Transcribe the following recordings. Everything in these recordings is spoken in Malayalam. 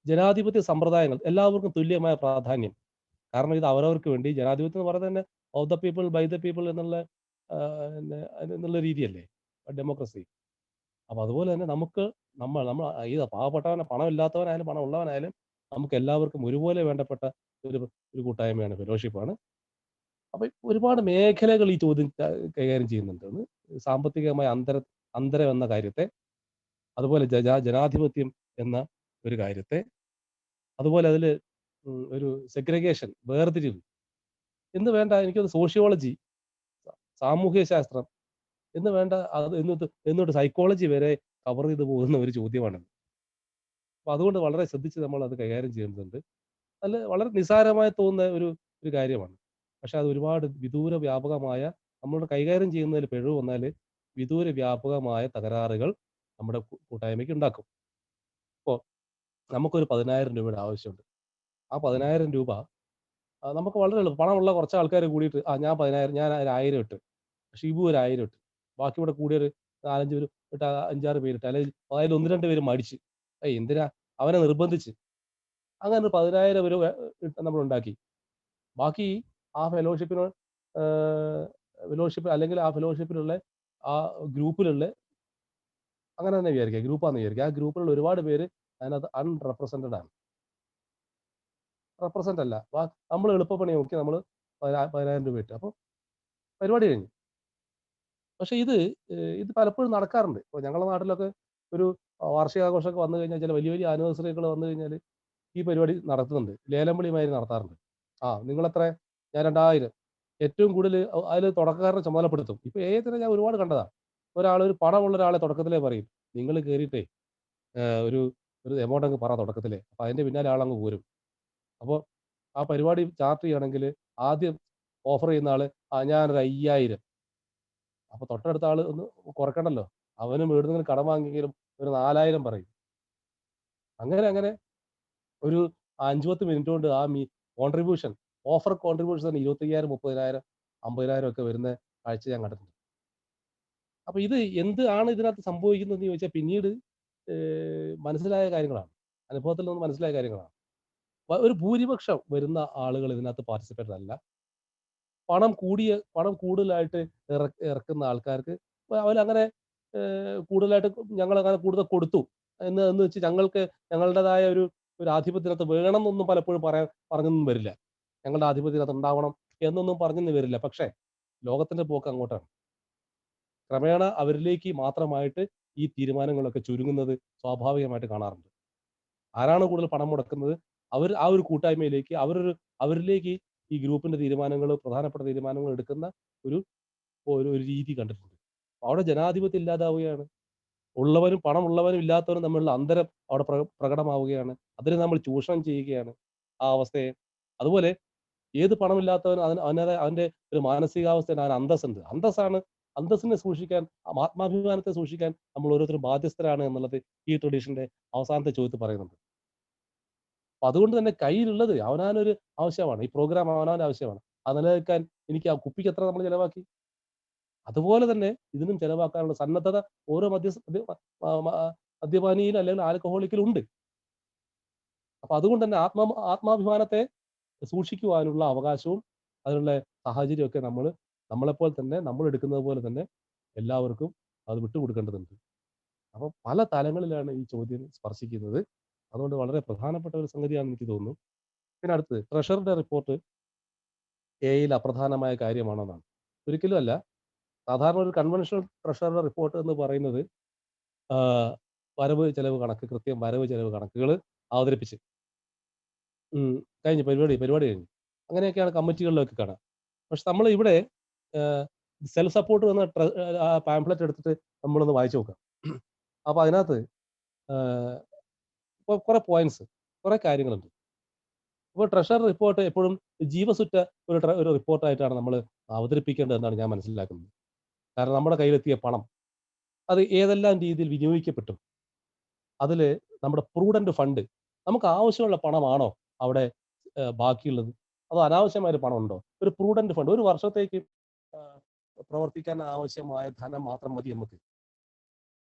ജനാധിപത്യ സമ്പ്രദായങ്ങൾ എല്ലാവർക്കും തുല്യമായ പ്രാധാന്യം. കാരണം ഇത് അവരവർക്ക് വേണ്ടി ജനാധിപത്യം എന്ന് പറയുന്നത് തന്നെ of the people by the people എന്നുള്ള പിന്നെ എന്നുള്ള രീതിയല്ലേ ഡെമോക്രസി. അപ്പൊ അതുപോലെ തന്നെ നമുക്ക് നമ്മൾ ഈ പാവപ്പെട്ടവനെ പണമില്ലാത്തവനായാലും പണം ഉള്ളവനായാലും നമുക്ക് എല്ലാവർക്കും ഒരുപോലെ വേണ്ടപ്പെട്ട ഒരു ഒരു കൂട്ടായ്മയാണ് ഫെലോഷിപ്പാണ്. അപ്പൊ ഒരുപാട് മേഖലകൾ ഈ ചോദ്യം കൈകാര്യം ചെയ്യുന്നുണ്ട്. ഒന്ന് സാമ്പത്തികമായ അന്തരം എന്ന കാര്യത്തെ, അതുപോലെ ജനാധിപത്യം എന്ന ഒരു കാര്യത്തെ, അതുപോലെ അതില് ഒരു സെഗ്രിഗേഷൻ, വേർതിരിവ് എന്ന് വേണ്ട എനിക്കൊന്ന് സോഷ്യോളജി, സാമൂഹ്യ ശാസ്ത്രം എന്ന് വേണ്ട അത് എന്നിട്ട് സൈക്കോളജി വരെ കവർ ചെയ്ത് പോകുന്ന ഒരു ചോദ്യമാണത്. അപ്പൊ അതുകൊണ്ട് വളരെ ശ്രദ്ധിച്ച് നമ്മൾ അത് കൈകാര്യം ചെയ്യേണ്ടതുണ്ട്. വളരെ നിസ്സാരമായി തോന്നുന്ന ഒരു ഒരു കാര്യമാണ്. പക്ഷെ അത് ഒരുപാട് വിദൂര വ്യാപകമായ നമ്മളോട് കൈകാര്യം ചെയ്യുന്നതിൽ പിഴവ് വന്നാല് വിദൂര വ്യാപകമായ തകരാറുകൾ നമ്മുടെ കൂട്ടായ്മയ്ക്ക് ഉണ്ടാക്കും. ഇപ്പോ നമുക്കൊരു 10,000 രൂപയുടെ ആവശ്യമുണ്ട്. ആ 10,000 രൂപ നമുക്ക് വളരെ എളുപ്പം പണമുള്ള കുറച്ച് ആൾക്കാർ കൂടിയിട്ട് ഞാൻ 10,000 ഞാൻ ഒരു 1000 ഇട്ട്, ഷിബു ഒരു 1000 ഇട്ട്, ബാക്കി ഇവിടെ കൂടിയൊരു 4, 5 പേര് ഇട്ട് 5, 6 പേരിട്ട്, അല്ലെങ്കിൽ അതിൽ 1, 2 പേര് മടിച്ച്. എന്തിനാ? അവനെ നിർബന്ധിച്ച്. അങ്ങനെ ഒരു 10,000 രൂപ നമ്മൾ ഉണ്ടാക്കി. ബാക്കി ആ ഫെലോഷിപ്പ് അല്ലെങ്കിൽ ആ ഫെലോഷിപ്പിലുള്ള ആ ഗ്രൂപ്പിലുള്ള അങ്ങനെ തന്നെ വിചാരിക്കുക. ഗ്രൂപ്പാന്ന് വിചാരിക്കുക. ആ ഗ്രൂപ്പിലുള്ള ഒരുപാട് പേര് അതിനകത്ത് അൺറെപ്രസെന്റഡ് ആണ്. റെപ്രസെന്റ് അല്ല. നമ്മൾ എളുപ്പപ്പണി നോക്കി നമ്മൾ 10,000 രൂപ ഇട്ട്. അപ്പൊ പരിപാടി കഴിഞ്ഞു. പക്ഷെ ഇത് പലപ്പോഴും നടക്കാറുണ്ട്. ഇപ്പൊ ഞങ്ങളുടെ നാട്ടിലൊക്കെ ഒരു വാർഷികാഘോഷമൊക്കെ വന്നു കഴിഞ്ഞാൽ, ചില വലിയ വലിയ ആനിവേഴ്സറികൾ വന്നു കഴിഞ്ഞാൽ ഈ പരിപാടി നടത്തുന്നുണ്ട്. ലേലം വിളിമാതിരി നടത്താറുണ്ട്. നിങ്ങളെത്ര? ഞാൻ 2,000. ഏറ്റവും കൂടുതൽ അതിൽ തുടക്കക്കാരനെ ചുമതലപ്പെടുത്തും. ഇപ്പൊ ഏതിനെ ഞാൻ ഒരുപാട് കണ്ടതാ. ഒരു പണമുള്ള ഒരാളെ തുടക്കത്തിലേ പറയും, നിങ്ങൾ കേറിയിട്ടേ ഒരു ഒരു എമൗണ്ട് അങ്ങ് പറ തുടക്കത്തിലേ. അപ്പൊ അതിന്റെ പിന്നാലെ ആളങ്ങ് പോരും. അപ്പൊ ആ പരിപാടി ചാർട്ട് ചെയ്യണമെങ്കിൽ ആദ്യം ഓഫർ ചെയ്യുന്ന ആള് ഞാനൊരു 5,000. അപ്പൊ തൊട്ടടുത്ത ആള് ഒന്ന് കുറക്കണ്ടല്ലോ. അവനും എവിടുന്നെങ്കിലും കടം വാങ്ങിയെങ്കിലും ഒരു 4,000 പറയും. അങ്ങനെ ഒരു 5, 10 മിനിറ്റ് കൊണ്ട് കോൺട്രിബ്യൂഷൻ, ഓഫർ കോൺട്രിബ്യൂഷൻ തന്നെ 25,000, 30,000, 50,000 ഒക്കെ വരുന്ന കാഴ്ച ഞാൻ കണ്ടിട്ടുണ്ട്. അപ്പൊ എന്താണ് ഇതിനകത്ത് സംഭവിക്കുന്നതെന്ന് ചോദിച്ചാൽ പിന്നീട് മനസ്സിലായ കാര്യങ്ങളാണ്. അനുഭവത്തിൽ നിന്ന് മനസ്സിലായ കാര്യങ്ങളാണ്. ഒരു ഭൂരിപക്ഷം വരുന്ന ആളുകൾ ഇതിനകത്ത് പാർട്ടിസിപ്പേറ്റഡ് അല്ല. പണം കൂടുതലായിട്ട് ഇറക്കുന്ന ആൾക്കാർക്ക് അവരങ്ങനെ കൂടുതലായിട്ട് ഞങ്ങളങ്ങനെ കൂടുതൽ കൊടുത്തു എന്ന് വെച്ച് ഞങ്ങൾക്ക് ഞങ്ങളുടേതായ ഒരു ആധിപത്യത്തിനകത്ത് വേണമെന്നൊന്നും പലപ്പോഴും പറഞ്ഞൊന്നും വരില്ല. ഞങ്ങളുടെ ആധിപത്യത്തിനകത്ത് ഉണ്ടാവണം എന്നൊന്നും പറഞ്ഞൊന്നും വരില്ല. പക്ഷേ ലോകത്തിന്റെ പോക്ക് അങ്ങോട്ടാണ്. ക്രമേണ അവരിലേക്ക് മാത്രമായിട്ട് ഈ തീരുമാനങ്ങളൊക്കെ ചുരുങ്ങുന്നത് സ്വാഭാവികമായിട്ട് കാണാറുണ്ട്. ആരാണ് കൂടുതൽ പണം മുടക്കുന്നത്, ആ ഒരു കൂട്ടായ്മയിലേക്ക് അവരിലേക്ക് ഈ ഗ്രൂപ്പിന്റെ പ്രധാനപ്പെട്ട തീരുമാനങ്ങൾ എടുക്കുന്ന ഒരു ഒരു ഒരു രീതി കണ്ടിട്ടുണ്ട്. അവിടെ ജനാധിപത്യം ഇല്ലാതാവുകയാണ്. പണമുള്ളവനും ഇല്ലാത്തവനും തമ്മിലുള്ള അന്തരം അവിടെ പ്രകടമാവുകയാണ്. അതിനെ നമ്മൾ ചൂഷണം ചെയ്യുകയാണ് ആ അവസ്ഥയെ. അതുപോലെ ഏത് പണമില്ലാത്തവനും അവന്റെ ഒരു മാനസികാവസ്ഥയിൽ അവന് അന്തസ്സുണ്ട്. അന്തസ്സിനെ സൂക്ഷിക്കാൻ, ആത്മാഭിമാനത്തെ സൂക്ഷിക്കാൻ നമ്മൾ ഓരോരുത്തരും ബാധ്യസ്ഥരാണ് എന്നുള്ളത് ഈ ട്രഡീഷന്റെ അവസാനത്തെ ചോദ്യത്തിൽ പറയുന്നുണ്ട്. അപ്പൊ അതുകൊണ്ട് തന്നെ കയ്യിലുള്ളത് അവനവനൊരു ആവശ്യമാണ്. ഈ പ്രോഗ്രാം അവനവന്റെ ആവശ്യമാണ്. അത് നിലനിൽക്കാൻ എനിക്ക് ആ കുപ്പിക്ക് എത്ര നമ്മൾ ചെലവാക്കി, അതുപോലെ തന്നെ ഇതിനും ചെലവാക്കാനുള്ള സന്നദ്ധത ഓരോ മദ്യപാനിയിലും അല്ലെങ്കിൽ ആൽക്കഹോളിക്കിലും ഉണ്ട്. അപ്പൊ അതുകൊണ്ട് തന്നെ ആത്മാഭിമാനത്തെ സൂക്ഷിക്കുവാനുള്ള അവകാശവും അതിനുള്ള സാഹചര്യമൊക്കെ നമ്മളെപ്പോലെ തന്നെ നമ്മൾ എടുക്കുന്നത് പോലെ തന്നെ എല്ലാവർക്കും അത് വിട്ടുകൊടുക്കേണ്ടതുണ്ട്. അപ്പൊ പല തലങ്ങളിലാണ് ഈ ചോദ്യം സ്പർശിക്കുന്നത്. അതുകൊണ്ട് വളരെ പ്രധാനപ്പെട്ട ഒരു സംഗതിയാണെന്ന് എനിക്ക് തോന്നുന്നു. പിന്നെ അടുത്തത് ട്രഷറിയുടെ റിപ്പോർട്ട് എഐയിൽ അപ്രധാനമായ കാര്യമാണെന്നാണ്. ഒരിക്കലും അല്ല. സാധാരണ ഒരു കൺവെൻഷണൽ ട്രഷറിയുടെ റിപ്പോർട്ട് എന്ന് പറയുന്നത് വരവ് ചെലവ് കണക്ക്, കൃത്യം വരവ് ചെലവ് കണക്കുകൾ അവതരിപ്പിച്ച് കഴിഞ്ഞു, പരിപാടി കഴിഞ്ഞു. അങ്ങനെയൊക്കെയാണ് കമ്മിറ്റികളിലൊക്കെ കാണാം. പക്ഷെ നമ്മൾ ഇവിടെ സെൽഫ് സപ്പോർട്ട് എന്ന പാംഫ്ലെറ്റ് എടുത്തിട്ട് നമ്മളൊന്ന് വായിച്ചു നോക്കാം. അപ്പൊ അതിനകത്ത് കുറെ പോയിന്റ്സ്, കുറെ കാര്യങ്ങളുണ്ട്. അപ്പോൾ ട്രഷർ റിപ്പോർട്ട് എപ്പോഴും ജീവസുറ്റ ഒരു റിപ്പോർട്ടായിട്ടാണ് നമ്മൾ അവതരിപ്പിക്കേണ്ടത് എന്നാണ് ഞാൻ മനസ്സിലാക്കുന്നത്. കാരണം നമ്മുടെ കയ്യിലെത്തിയ പണം അത് ഏതെല്ലാം രീതിയിൽ വിനിയോഗിക്കപ്പെട്ടു, അതില് നമ്മുടെ പ്രൂഡന്റ് ഫണ്ട്, നമുക്ക് ആവശ്യമുള്ള പണമാണോ അവിടെ ബാക്കിയുള്ളത്, അതോ അനാവശ്യമായ ഒരു പണം ഉണ്ടോ? ഒരു പ്രൂഡന്റ് ഫണ്ട്, ഒരു വർഷത്തേക്ക് പ്രവർത്തിക്കാൻ ആവശ്യമായ ധനം മാത്രം മതി നമുക്ക്.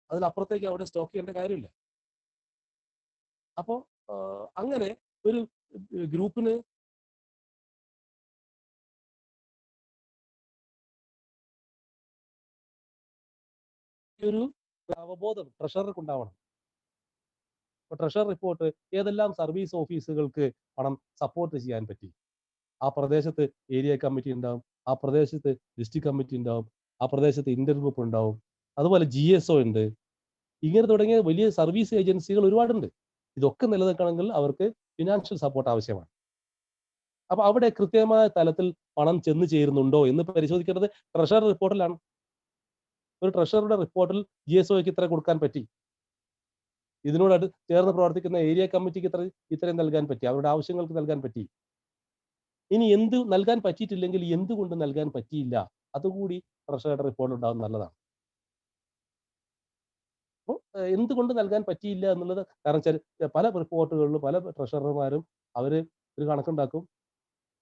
അതിലപ്പുറത്തേക്ക് അവിടെ സ്റ്റോക്ക് ചെയ്യേണ്ട കാര്യമില്ല. അപ്പോൾ അങ്ങനെ ഒരു ഗ്രൂപ്പിന് ഒരു അവബോധം ട്രഷറർക്ക് ഉണ്ടാവണം. ട്രഷർ റിപ്പോർട്ട് ഏതെല്ലാം സർവീസ് ഓഫീസുകൾക്ക് പണം സപ്പോർട്ട് ചെയ്യാൻ പറ്റി. ആ പ്രദേശത്ത് ഏരിയ കമ്മിറ്റി ഉണ്ടാവും, ആ പ്രദേശത്ത് ഡിസ്ട്രിക്ട് കമ്മിറ്റി ഉണ്ടാവും, ആ പ്രദേശത്ത് ഇന്റർ ഗ്രൂപ്പ് ഉണ്ടാവും, അതുപോലെ GSO ഉണ്ട്. ഇങ്ങനെ തുടങ്ങിയ വലിയ സർവീസ് ഏജൻസികൾ ഒരുപാടുണ്ട്. ഇതൊക്കെ നിലനിൽക്കണമെങ്കിൽ അവർക്ക് ഫിനാൻഷ്യൽ സപ്പോർട്ട് ആവശ്യമാണ്. അപ്പൊ അവിടെ കൃത്യമായ തലത്തിൽ പണം ചെന്ന് ചേരുന്നുണ്ടോ എന്ന് പരിശോധിക്കേണ്ടത് ട്രഷർ റിപ്പോർട്ടിലാണ്. ഒരു ട്രഷറുടെ റിപ്പോർട്ടിൽ GSOയ്ക്ക് ഇത്ര കൊടുക്കാൻ പറ്റി, ഇതിനോട് ചേർന്ന് പ്രവർത്തിക്കുന്ന ഏരിയ കമ്മിറ്റിക്ക് ഇത്രയും നൽകാൻ പറ്റി, അവരുടെ ആവശ്യങ്ങൾക്ക് നൽകാൻ പറ്റി. ഇനി എന്ത് നൽകാൻ പറ്റിയിട്ടില്ലെങ്കിൽ എന്തുകൊണ്ട് നൽകാൻ പറ്റിയില്ല, അതുകൂടി ട്രഷറിയുടെ റിപ്പോർട്ടിൽ ഉണ്ടാകുന്നത് നല്ലതാണ്. അപ്പോൾ എന്തുകൊണ്ട് നൽകാൻ പറ്റിയില്ല എന്നുള്ളത്, കാരണം പല റിപ്പോർട്ടുകളിലും പല ട്രഷറർമാരും അവർ ഒരു കണക്കുണ്ടാക്കും,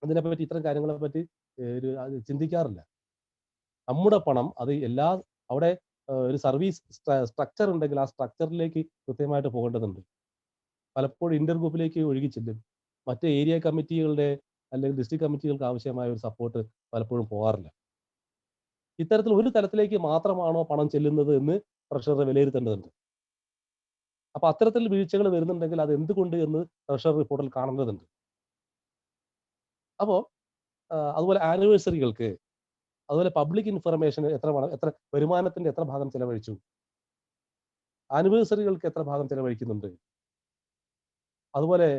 അതിനെപ്പറ്റി ഇത്തരം കാര്യങ്ങളെ പറ്റി ചിന്തിക്കാറില്ല. നമ്മുടെ പണം അത് അവിടെ ഒരു സർവീസ് സ്ട്രക്ചർ ഉണ്ടെങ്കിൽ ആ സ്ട്രക്ചറിലേക്ക് കൃത്യമായിട്ട് പോകേണ്ടതുണ്ട്. പലപ്പോഴും ഇന്റർ ഗ്രൂപ്പിലേക്ക് ഒഴുകി ചെല്ലും. മറ്റ് ഏരിയ കമ്മിറ്റികളുടെ അല്ലെങ്കിൽ ഡിസ്ട്രിക്ട് കമ്മിറ്റികൾക്ക് ആവശ്യമായ ഒരു സപ്പോർട്ട് പലപ്പോഴും പോകാറില്ല. ഇത്തരത്തിൽ ഒരു തലത്തിലേക്ക് മാത്രമാണോ പണം ചെല്ലുന്നത് എന്ന് ട്രഷറർ വിലയിരുത്തേണ്ടതുണ്ട്. അപ്പൊ അത്തരത്തിൽ വീഴ്ചകൾ വരുന്നുണ്ടെങ്കിൽ അത് എന്തുകൊണ്ട് എന്ന് ട്രഷറർ റിപ്പോർട്ടിൽ കാണേണ്ടതുണ്ട്. അപ്പോൾ അതുപോലെ ആനിവേഴ്സറികൾക്ക്, അതുപോലെ പബ്ലിക് ഇൻഫർമേഷൻ എത്ര വരുമാനത്തിന്റെ എത്ര ഭാഗം ചെലവഴിച്ചു, ആനിവേഴ്സറികൾക്ക് എത്ര ഭാഗം ചെലവഴിക്കുന്നുണ്ട്, അതുപോലെ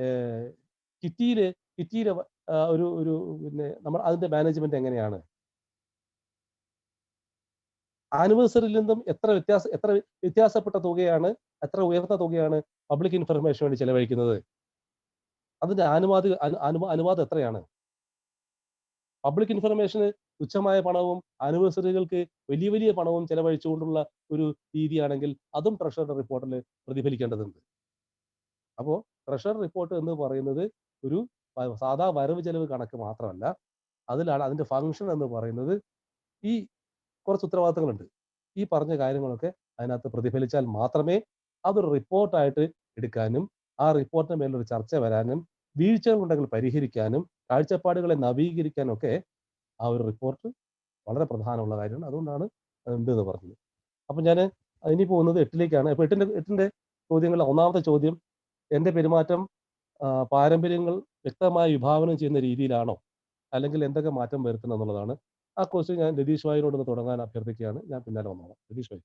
കിറ്റിയിലെ ഒരു പിന്നെ നമ്മൾ അതിന്റെ മാനേജ്മെന്റ് എങ്ങനെയാണ്, ആനിവേഴ്സറിയിൽ നിന്നും എത്ര വ്യത്യാസപ്പെട്ട തുകയാണ്, എത്ര ഉയർന്ന തുകയാണ് പബ്ലിക് ഇൻഫർമേഷൻ വേണ്ടി ചെലവഴിക്കുന്നത്, അതിന്റെ അനുവാദം എത്രയാണ്. പബ്ലിക് ഇൻഫർമേഷന് തുച്ഛമായ പണവും ആനിവേഴ്സറികൾക്ക് വലിയ വലിയ പണവും ചെലവഴിച്ചുകൊണ്ടുള്ള ഒരു രീതിയാണെങ്കിൽ അതും ട്രഷറിയുടെ റിപ്പോർട്ടിൽ പ്രതിഫലിക്കേണ്ടതുണ്ട്. അപ്പോൾ ട്രഷർ റിപ്പോർട്ട് എന്ന് പറയുന്നത് ഒരു സാധാ വരവ് ചെലവ് കണക്ക് മാത്രമല്ല, അതിലാണ് അതിന്റെ ഫംഗ്ഷൻ എന്ന് പറയുന്നത്. ഈ കുറച്ച് ഉത്തരവാദിത്തങ്ങളുണ്ട്. ഈ പറഞ്ഞ കാര്യങ്ങളൊക്കെ അതിനകത്ത് പ്രതിഫലിച്ചാൽ മാത്രമേ അതൊരു റിപ്പോർട്ടായിട്ട് എടുക്കാനും ആ റിപ്പോർട്ടിന് മേലൊരു ചർച്ച വരാനും വീഴ്ചകൾ ഉണ്ടെങ്കിൽ പരിഹരിക്കാനും കാഴ്ചപ്പാടുകളെ നവീകരിക്കാനും ഒക്കെ ആ ഒരു റിപ്പോർട്ട് വളരെ പ്രധാനമുള്ള കാര്യമാണ്. അതുകൊണ്ടാണ് ഉണ്ട് എന്ന് പറഞ്ഞത്. അപ്പൊ ഞാൻ ഇനി പോകുന്നത് 8ലേക്കാണ്. അപ്പൊ എട്ടിന്റെ ചോദ്യങ്ങളിൽ ഒന്നാമത്തെ ചോദ്യം, എന്റെ പെരുമാറ്റം പാരമ്പര്യങ്ങൾ വ്യക്തമായി വിഭാവനം ചെയ്യുന്ന രീതിയിലാണോ, അല്ലെങ്കിൽ എന്തൊക്കെ മാറ്റം വരുത്തണം എന്നുള്ളതാണ്. ആ ക്വസ്റ്റ്യൻ ഞാൻ രതീഷ് ഭായിനോടൊന്ന് തുടങ്ങാൻ അഭ്യർത്ഥിക്കുകയാണ്. ഞാൻ പിന്നാലെ വന്നോളാം. രതീഷ് ഭായി.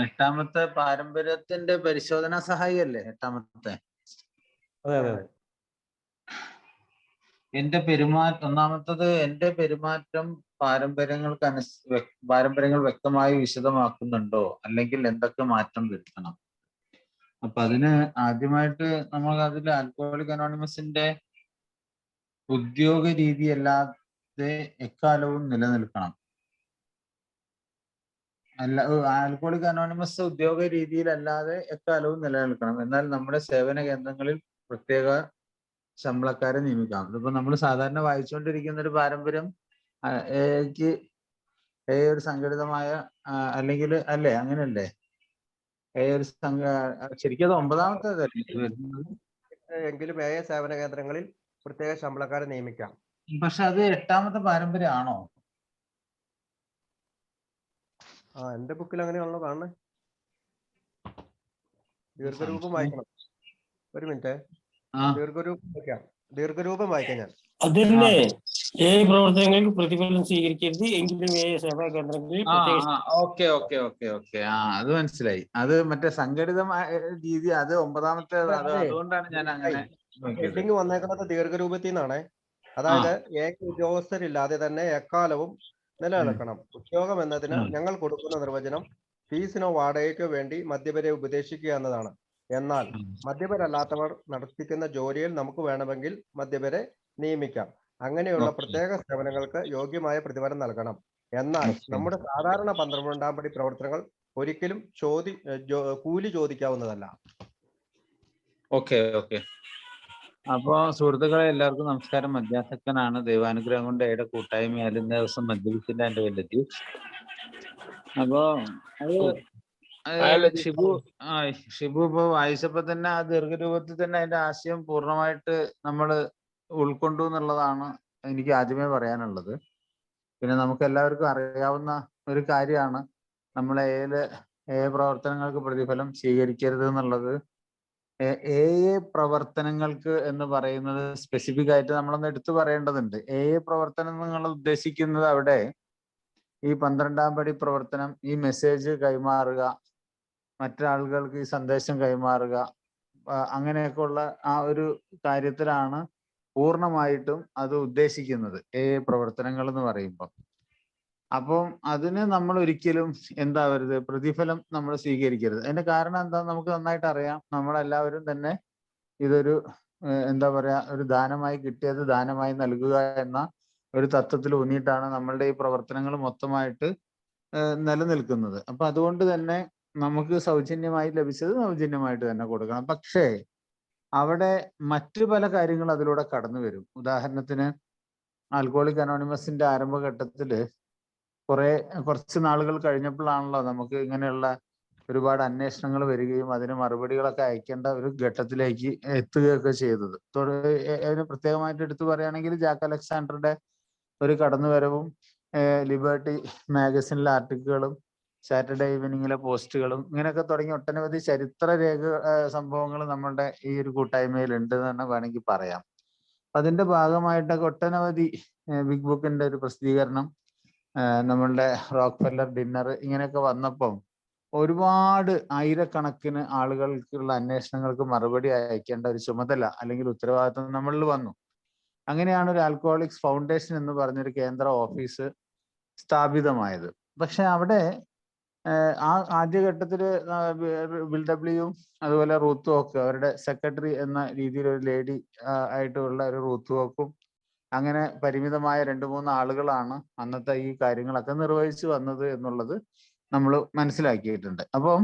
എട്ടാമത്തെ പാരമ്പര്യത്തിന്റെ പരിശോധനാ സഹായിയല്ലേ എട്ടാമത്തെ? അതെ അതെ അതെ. ഒന്നാമത്തത് എന്റെ പെരുമാറ്റം പാരമ്പര്യങ്ങൾ വ്യക്തമായി വിശദമാക്കുന്നുണ്ടോ, അല്ലെങ്കിൽ എന്തൊക്കെ മാറ്റം വരുത്തണം. അപ്പൊ അതിന് ആദ്യമായിട്ട് നമ്മൾ അതിൽ ആൽക്കഹോളിക് അനോണിമസിന്റെ ഉദ്യോഗ രീതി അല്ലാതെ എക്കാലവും നിലനിൽക്കണം. ആൽക്കഹോളിക് അനോണിമസ് ഉദ്യോഗ രീതിയിലല്ലാതെ എക്കാലവും നിലനിൽക്കണം. എന്നാൽ നമ്മുടെ സേവന കേന്ദ്രങ്ങളിൽ പ്രത്യേക ശമ്പളക്കാരെ നിയമിക്കാം. ഇതിപ്പോ നമ്മൾ സാധാരണ വായിച്ചുകൊണ്ടിരിക്കുന്ന ഒരു പാരമ്പര്യം ഒരു സംഘടിതമായ അല്ലെങ്കിൽ അല്ലേ, അങ്ങനെയല്ലേ ഒരു ശരിക്കും അത് 9ാമത്തെ എങ്കിലും സേവന കേന്ദ്രങ്ങളിൽ പ്രത്യേക ശമ്പളക്കാരെ നിയമിക്കാം. പക്ഷെ അത് 8ാമത്തെ പാരമ്പര്യം ആണോ? എന്റെ ബുക്കിൽ അങ്ങനെയുള്ളതാണ്. ദീർഘരൂപം വായിക്കണം. ഒരു മിനിറ്റ്, ദീർഘരൂപം വായിക്കാം ഞാൻ. അതിന്റെ ഏഴ് പ്രവർത്തനങ്ങൾക്ക് പ്രതിഫലം സ്വീകരിക്കരുത്, എങ്കിലും സേവാ കേന്ദ്രങ്ങളിൽ ഓക്കെ അത് മനസ്സിലായി. അത് മറ്റേ സംഘടിതമായ രീതി, അത് 9ാമത്തേത്. അതുകൊണ്ടാണ് ഞാൻ അങ്ങനെ ഹെഡിങ് വന്നേക്കുന്നത് ദീർഘരൂപത്തിൽ നിന്നാണ്. അതായത് ഉദ്യോഗസ്ഥരില്ലാതെ തന്നെ എക്കാലവും നിലനിൽക്കണം. ഉദ്യോഗം എന്നതിന് ഞങ്ങൾ കൊടുക്കുന്ന നിർവചനം ഫീസിനോ വാടകയ്ക്കോ വേണ്ടി മദ്യപരെ ഉപദേശിക്കുക എന്നതാണ്. എന്നാൽ മദ്യപരല്ലാത്തവർ നടത്തിക്കുന്ന ജോലിയിൽ നമുക്ക് വേണമെങ്കിൽ മദ്യപരെ നിയമിക്കാം. അങ്ങനെയുള്ള പ്രത്യേക സേവനങ്ങൾക്ക് യോഗ്യമായ പ്രതിഫലം നൽകണം. എന്നാൽ നമ്മുടെ സാധാരണ 12ാം പടി പ്രവർത്തനങ്ങൾ ഒരിക്കലും കൂലി ചോദിക്കാവുന്നതല്ല. അപ്പോ സുഹൃത്തുക്കളെ എല്ലാവർക്കും നമസ്കാരം. മദ്യാസക്തനാണ്. ദൈവാനുഗ്രഹം കൊണ്ട് ഏടെ കൂട്ടായ്മ ഇന്ന ദിവസം മദ്യപിച്ചില്ല എന്റെ വല്ലത്തി. അപ്പോ അത് ഷിബു ഇപ്പൊ വായിച്ചപ്പോ തന്നെ ആ ദീർഘരൂപത്തിൽ തന്നെ അതിന്റെ ആശയം പൂർണ്ണമായിട്ട് നമ്മൾ ഉൾക്കൊണ്ടു എന്നുള്ളതാണ് എനിക്ക് ആദ്യമേ പറയാനുള്ളത്. പിന്നെ നമുക്ക് എല്ലാവർക്കും അറിയാവുന്ന ഒരു കാര്യമാണ് നമ്മൾ പ്രവർത്തനങ്ങൾക്ക് പ്രതിഫലം സ്വീകരിക്കരുത് എന്നുള്ളത്. പ്രവർത്തനങ്ങൾക്ക് എന്ന് പറയുന്നത് സ്പെസിഫിക് ആയിട്ട് നമ്മളൊന്ന് എടുത്തു പറയേണ്ടതുണ്ട്. പ്രവർത്തനം നിങ്ങൾ ഉദ്ദേശിക്കുന്നത് അവിടെ ഈ 12-ാം പടി പ്രവർത്തനം, ഈ മെസ്സേജ് കൈമാറുക, മറ്റാളുകൾക്ക് ഈ സന്ദേശം കൈമാറുക, അങ്ങനെയൊക്കെയുള്ള ആ ഒരു കാര്യത്തിലാണ് പൂർണ്ണമായിട്ടും അത് ഉദ്ദേശിക്കുന്നത് പ്രവർത്തനങ്ങൾ എന്ന് പറയുമ്പോൾ. അപ്പം അതിന് നമ്മൾ ഒരിക്കലും എന്താവരുത്, പ്രതിഫലം നമ്മൾ സ്വീകരിക്കരുത്. അതിന്റെ കാരണം എന്താന്ന് നമുക്ക് നന്നായിട്ട് അറിയാം. നമ്മളെല്ലാവരും തന്നെ ഇതൊരു എന്താ പറയാ, ഒരു ദാനമായി കിട്ടിയത് ദാനമായി നൽകുക എന്ന ഒരു തത്വത്തിൽ ഊന്നിയിട്ടാണ് നമ്മളുടെ ഈ പ്രവർത്തനങ്ങൾ മൊത്തമായിട്ട് നിലനിൽക്കുന്നത്. അപ്പൊ അതുകൊണ്ട് തന്നെ നമുക്ക് സൗജന്യമായി ലഭിച്ചത് സൗജന്യമായിട്ട് തന്നെ കൊടുക്കണം. പക്ഷേ അവിടെ മറ്റു പല കാര്യങ്ങൾ അതിലൂടെ കടന്നു വരും. ഉദാഹരണത്തിന് ആൽക്കഹോളിക് അനോണിമസിന്റെ ആരംഭഘട്ടത്തില് കുറച്ച് നാളുകൾ കഴിഞ്ഞപ്പോഴാണല്ലോ നമുക്ക് ഇങ്ങനെയുള്ള ഒരുപാട് അന്വേഷണങ്ങൾ വരികയും അതിന് മറുപടികളൊക്കെ അയക്കേണ്ട ഒരു ഘട്ടത്തിലേക്ക് എത്തുകയൊക്കെ ചെയ്തത്. അതിന് പ്രത്യേകമായിട്ട് എടുത്തു പറയുകയാണെങ്കിൽ ജാക്ക് അലക്സാണ്ടറുടെ ഒരു കടന്നുവരവും ലിബർട്ടി മാഗസിനിലെ ആർട്ടിക്കിളുകളും സാറ്റർഡേ ഈവനിങ്ങിലെ പോസ്റ്റുകളും ഇങ്ങനെയൊക്കെ തുടങ്ങി ഒട്ടനവധി ചരിത്ര സംഭവങ്ങൾ നമ്മളുടെ ഈ ഒരു കൂട്ടായ്മയിൽ ഉണ്ട് എന്ന് തന്നെ വേണമെങ്കിൽ പറയാം. അതിന്റെ ഭാഗമായിട്ടൊക്കെ ഒട്ടനവധി ബിഗ് ബുക്കിന്റെ ഒരു പ്രസിദ്ധീകരണം, നമ്മളുടെ റോക്ക്ഫെല്ലർ ഡിന്നർ, ഇങ്ങനെയൊക്കെ വന്നപ്പം ഒരുപാട് ആയിരക്കണക്കിന് ആളുകൾക്കുള്ള അന്വേഷണങ്ങൾക്ക് മറുപടി അയക്കേണ്ട ഒരു ചുമതല അല്ലെങ്കിൽ ഉത്തരവാദിത്വം നമ്മളിൽ വന്നു. അങ്ങനെയാണ് ഒരു ആൽക്കഹോളിക്സ് ഫൗണ്ടേഷൻ എന്ന് പറഞ്ഞൊരു കേന്ദ്ര ഓഫീസ് സ്ഥാപിതമായത്. പക്ഷെ അവിടെ ആ ആദ്യഘട്ടത്തില് ബിൽഡബ്ല്യൂയും അതുപോലെ റൂത്ത് വോക്ക്, അവരുടെ സെക്രട്ടറി എന്ന രീതിയിൽ ഒരു ലേഡി ആയിട്ടുള്ള ഒരു റൂത്ത് വോക്കും, അങ്ങനെ പരിമിതമായ 2-3 ആളുകളാണ് അന്നത്തെ ഈ കാര്യങ്ങളൊക്കെ നിർവഹിച്ചു വന്നത് എന്നുള്ളത് നമ്മൾ മനസ്സിലാക്കിയിട്ടുണ്ട്. അപ്പം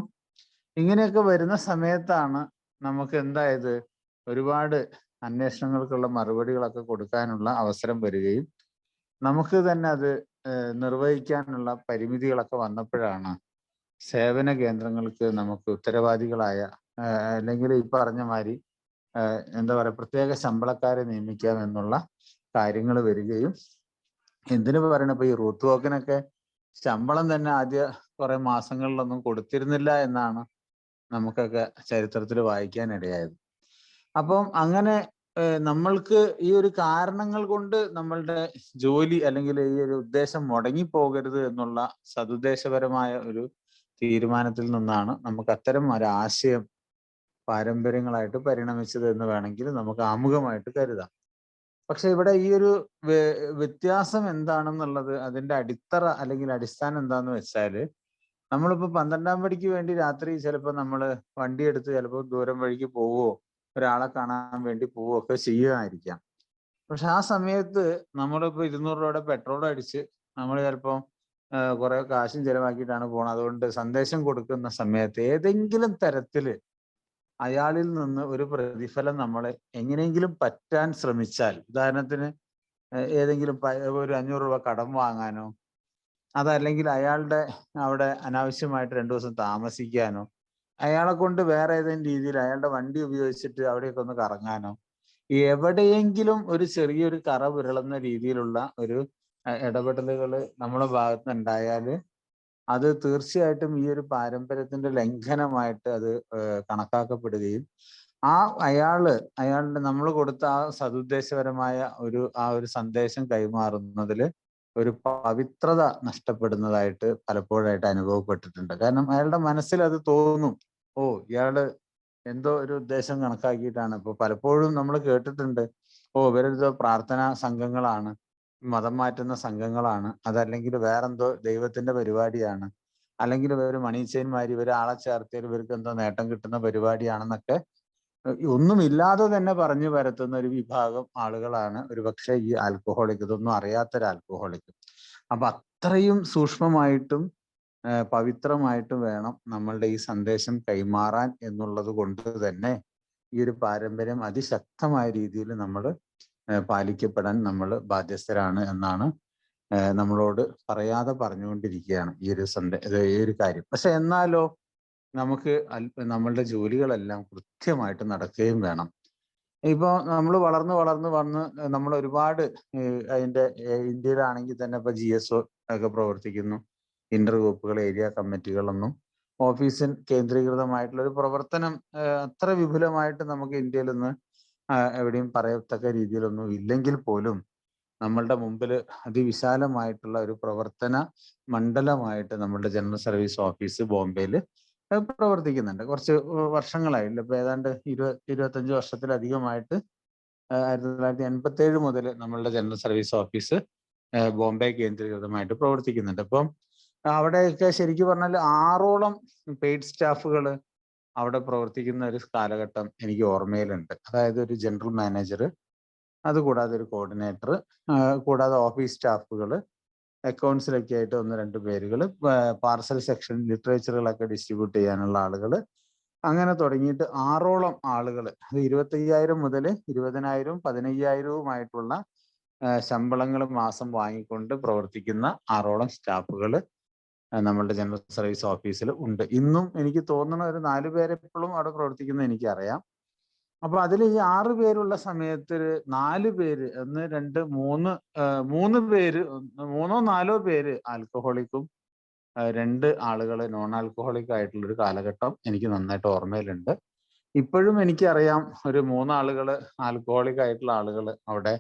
ഇങ്ങനെയൊക്കെ വരുന്ന സമയത്താണ് നമുക്ക് എന്തായത്, ഒരുപാട് അന്വേഷണങ്ങൾക്കുള്ള മറുപടികളൊക്കെ കൊടുക്കാനുള്ള അവസരം വരികയും നമുക്ക് തന്നെ അത് നിർവഹിക്കാനുള്ള പരിമിതികളൊക്കെ വന്നപ്പോഴാണ് സേവന കേന്ദ്രങ്ങൾക്ക് നമുക്ക് ഉത്തരവാദികളായ അല്ലെങ്കിൽ ഈ പറഞ്ഞ മാതിരി എന്താ പറയുക, പ്രത്യേക ശമ്പളക്കാരെ നിയമിക്കാം എന്നുള്ള കാര്യങ്ങൾ വരികയും, എന്തിനു പറയണ ഇപ്പൊ ഈ റൂത്ത് വോക്കിനൊക്കെ ശമ്പളം തന്നെ ആദ്യ കുറെ മാസങ്ങളിലൊന്നും കൊടുത്തിരുന്നില്ല എന്നാണ് നമുക്കൊക്കെ ചരിത്രത്തിൽ വായിക്കാനിടയായത്. അപ്പം അങ്ങനെ നമ്മൾക്ക് ഈ ഒരു കാരണങ്ങൾ കൊണ്ട് നമ്മളുടെ ജോലി അല്ലെങ്കിൽ ഈ ഒരു ഉദ്ദേശം മുടങ്ങിപ്പോകരുത് എന്നുള്ള സതുദ്ദേശപരമായ ഒരു തീരുമാനത്തിൽ നിന്നാണ് നമുക്ക് അത്തരം ഒരു ആശയം പാരമ്പര്യങ്ങളായിട്ട് പരിണമിച്ചത് എന്ന് വേണമെങ്കിൽ നമുക്ക് ആമുഖമായിട്ട് കരുതാം. പക്ഷെ ഇവിടെ ഈ ഒരു വ്യത്യാസം എന്താണെന്നുള്ളത്, അതിന്റെ അടിത്തറ അല്ലെങ്കിൽ അടിസ്ഥാനം എന്താന്ന് വെച്ചാല്, നമ്മളിപ്പോ 12-ാം പടിക്ക് വേണ്ടി രാത്രി ചിലപ്പോൾ നമ്മൾ വണ്ടിയെടുത്ത് ചിലപ്പോൾ ദൂരം വഴിക്ക് പോവുകയോ ഒരാളെ കാണാൻ വേണ്ടി പോവുകയോ ഒക്കെ ചെയ്യുമായിരിക്കാം. പക്ഷെ ആ സമയത്ത് നമ്മളിപ്പോ 200 രൂപയുടെ പെട്രോൾ അടിച്ച് നമ്മൾ ചിലപ്പോൾ കുറെ കാശും ചെലവാക്കിയിട്ടാണ് പോണത്. അതുകൊണ്ട് സന്ദേശം കൊടുക്കുന്ന സമയത്ത് ഏതെങ്കിലും തരത്തില് അയാളിൽ നിന്ന് ഒരു പ്രതിഫലം നമ്മളെ എങ്ങനെയെങ്കിലും പറ്റാൻ ശ്രമിച്ചാൽ, ഉദാഹരണത്തിന് ഏതെങ്കിലും ഒരു 500 രൂപ കടം വാങ്ങാനോ, അതല്ലെങ്കിൽ അയാളുടെ അവിടെ അനാവശ്യമായിട്ട് 2 ദിവസം താമസിക്കാനോ, അയാളെ കൊണ്ട് വേറെ ഏതെങ്കിലും രീതിയിൽ അയാളുടെ വണ്ടി ഉപയോഗിച്ചിട്ട് അവിടെയൊക്കെ ഒന്ന് കറങ്ങാനോ, എവിടെയെങ്കിലും ഒരു ചെറിയൊരു കറ പുരളുന്ന രീതിയിലുള്ള ഒരു ഇടപെടലുകൾ നമ്മുടെ ഭാഗത്ത് ഉണ്ടായാൽ അത് തീർച്ചയായിട്ടും ഈ ഒരു പാരമ്പര്യത്തിന്റെ ലംഘനമായിട്ട് അത് കണക്കാക്കപ്പെടുകയും അയാളുടെ നമ്മൾ കൊടുത്ത ആ സതുദ്ദേശപരമായ ഒരു സന്ദേശം കൈമാറുന്നതിൽ ഒരു പവിത്രത നഷ്ടപ്പെടുന്നതായിട്ട് പലപ്പോഴായിട്ട് അനുഭവപ്പെട്ടിട്ടുണ്ട്. കാരണം അയാളുടെ മനസ്സിൽ അത് തോന്നും, ഓ ഇയാള് എന്തോ ഒരു ഉദ്ദേശം കണക്കാക്കിയിട്ടാണ്. ഇപ്പൊ പലപ്പോഴും നമ്മൾ കേട്ടിട്ടുണ്ട്, ഓ ഇവരെന്തോ പ്രാർത്ഥനാ സംഘങ്ങളാണ്, മതം മാറ്റുന്ന സംഘങ്ങളാണ്, അതല്ലെങ്കിൽ വേറെന്തോ ദൈവത്തിന്റെ പരിപാടിയാണ്, അല്ലെങ്കിൽ ഇവർ മണീച്ചേന്മാര്, ഇവർ ആളെ ചേർത്തിയാൽ ഇവർക്ക് എന്തോ നേട്ടം കിട്ടുന്ന പരിപാടിയാണെന്നൊക്കെ ഒന്നുമില്ലാതെ തന്നെ പറഞ്ഞു പരത്തുന്ന ഒരു വിഭാഗം ആളുകളാണ് ഒരുപക്ഷെ ഈ ആൽക്കഹോളിക്, ഇതൊന്നും അറിയാത്തൊരു ആൽക്കഹോളിക്. അപ്പൊ അത്രയും സൂക്ഷ്മമായിട്ടും പവിത്രമായിട്ടും വേണം നമ്മളുടെ ഈ സന്ദേശം കൈമാറാൻ എന്നുള്ളത് കൊണ്ട് തന്നെ ഈ ഒരു പാരമ്പര്യം അതിശക്തമായ രീതിയിൽ നമ്മൾ പാലിക്കപ്പെടാൻ നമ്മൾ ബാധ്യസ്ഥരാണ് എന്നാണ് നമ്മളോട് പറയാതെ പറഞ്ഞുകൊണ്ടിരിക്കുകയാണ് ഈ ഒരു കാര്യം. പക്ഷെ എന്നാലോ നമുക്ക് നമ്മളുടെ ജോലികളെല്ലാം കൃത്യമായിട്ട് നടക്കുകയും വേണം. ഇപ്പൊ നമ്മൾ വളർന്ന് വന്ന് നമ്മൾ ഒരുപാട് അതിന്റെ ഇന്ത്യയിലാണെങ്കിൽ തന്നെ ഇപ്പൊ GSO ഒക്കെ പ്രവർത്തിക്കുന്നു. ഇന്റർ ഗ്രൂപ്പുകൾ, ഏരിയ കമ്മിറ്റികളൊന്നും ഓഫീസിൽ കേന്ദ്രീകൃതമായിട്ടുള്ള ഒരു പ്രവർത്തനം അത്ര വിപുലമായിട്ട് നമുക്ക് ഇന്ത്യയിൽ നിന്ന് എവിടെയും പറയത്തക്ക രീതിയിലൊന്നും ഇല്ലെങ്കിൽ പോലും നമ്മളുടെ മുമ്പിൽ അതിവിശാലമായിട്ടുള്ള ഒരു പ്രവർത്തന മണ്ഡലമായിട്ട് നമ്മളുടെ ജനറൽ സർവീസ് ഓഫീസ് ബോംബെയിൽ പ്രവർത്തിക്കുന്നുണ്ട്. കുറച്ച് വർഷങ്ങളായില്ല, ഇപ്പൊ ഏതാണ്ട് 25 വർഷത്തിലധികമായിട്ട് 1987 മുതൽ നമ്മളുടെ ജനറൽ സർവീസ് ഓഫീസ് ബോംബെ കേന്ദ്രീകൃതമായിട്ട് പ്രവർത്തിക്കുന്നുണ്ട്. അപ്പം അവിടെയൊക്കെ ശരിക്കും പറഞ്ഞാൽ 6ഓളം പെയ്ഡ് സ്റ്റാഫുകൾ അവിടെ പ്രവർത്തിക്കുന്ന ഒരു കാലഘട്ടം എനിക്ക് ഓർമ്മയിലുണ്ട്. അതായത് ഒരു ജനറൽ മാനേജർ, അതുകൂടാതെ ഒരു കോർഡിനേറ്റർ, കൂടാതെ ഓഫീസ് സ്റ്റാഫുകൾ, അക്കൗണ്ട്സിലൊക്കെ ആയിട്ട് 1-2 പേരുകൾ, പാർസൽ സെക്ഷൻ ലിറ്ററേച്ചറുകളൊക്കെ ഡിസ്ട്രിബ്യൂട്ട് ചെയ്യാനുള്ള ആളുകൾ, അങ്ങനെ തുടങ്ങിയിട്ട് 6ഓളം ആളുകൾ, അത് 25,000 മുതൽ 20,000, 15,000 ശമ്പളങ്ങൾ മാസം വാങ്ങിക്കൊണ്ട് പ്രവർത്തിക്കുന്ന 6ഓളം സ്റ്റാഫുകൾ നമ്മളുടെ ജനറൽ സർവീസ് ഓഫീസിൽ ഉണ്ട്. ഇന്നും എനിക്ക് തോന്നുന്ന ഒരു 4 പേര് എപ്പോഴും അവിടെ പ്രവർത്തിക്കുന്നത് എനിക്കറിയാം. അപ്പൊ അതിൽ ഈ 6 പേരുള്ള സമയത്ത് 4 പേര്, 1, 2, 3 പേര്, 3-4 പേര് ആൽക്കഹോളിക്കും 2 ആളുകൾ നോൺ ആൽക്കഹോളിക് ആയിട്ടുള്ള ഒരു കാലഘട്ടം എനിക്ക് നന്നായിട്ട് ഓർമ്മയിലുണ്ട്. ഇപ്പോഴും എനിക്കറിയാം ഒരു 3 ആളുകൾ ആൽക്കഹോളിക് ആയിട്ടുള്ള ആളുകൾ അവിടെ,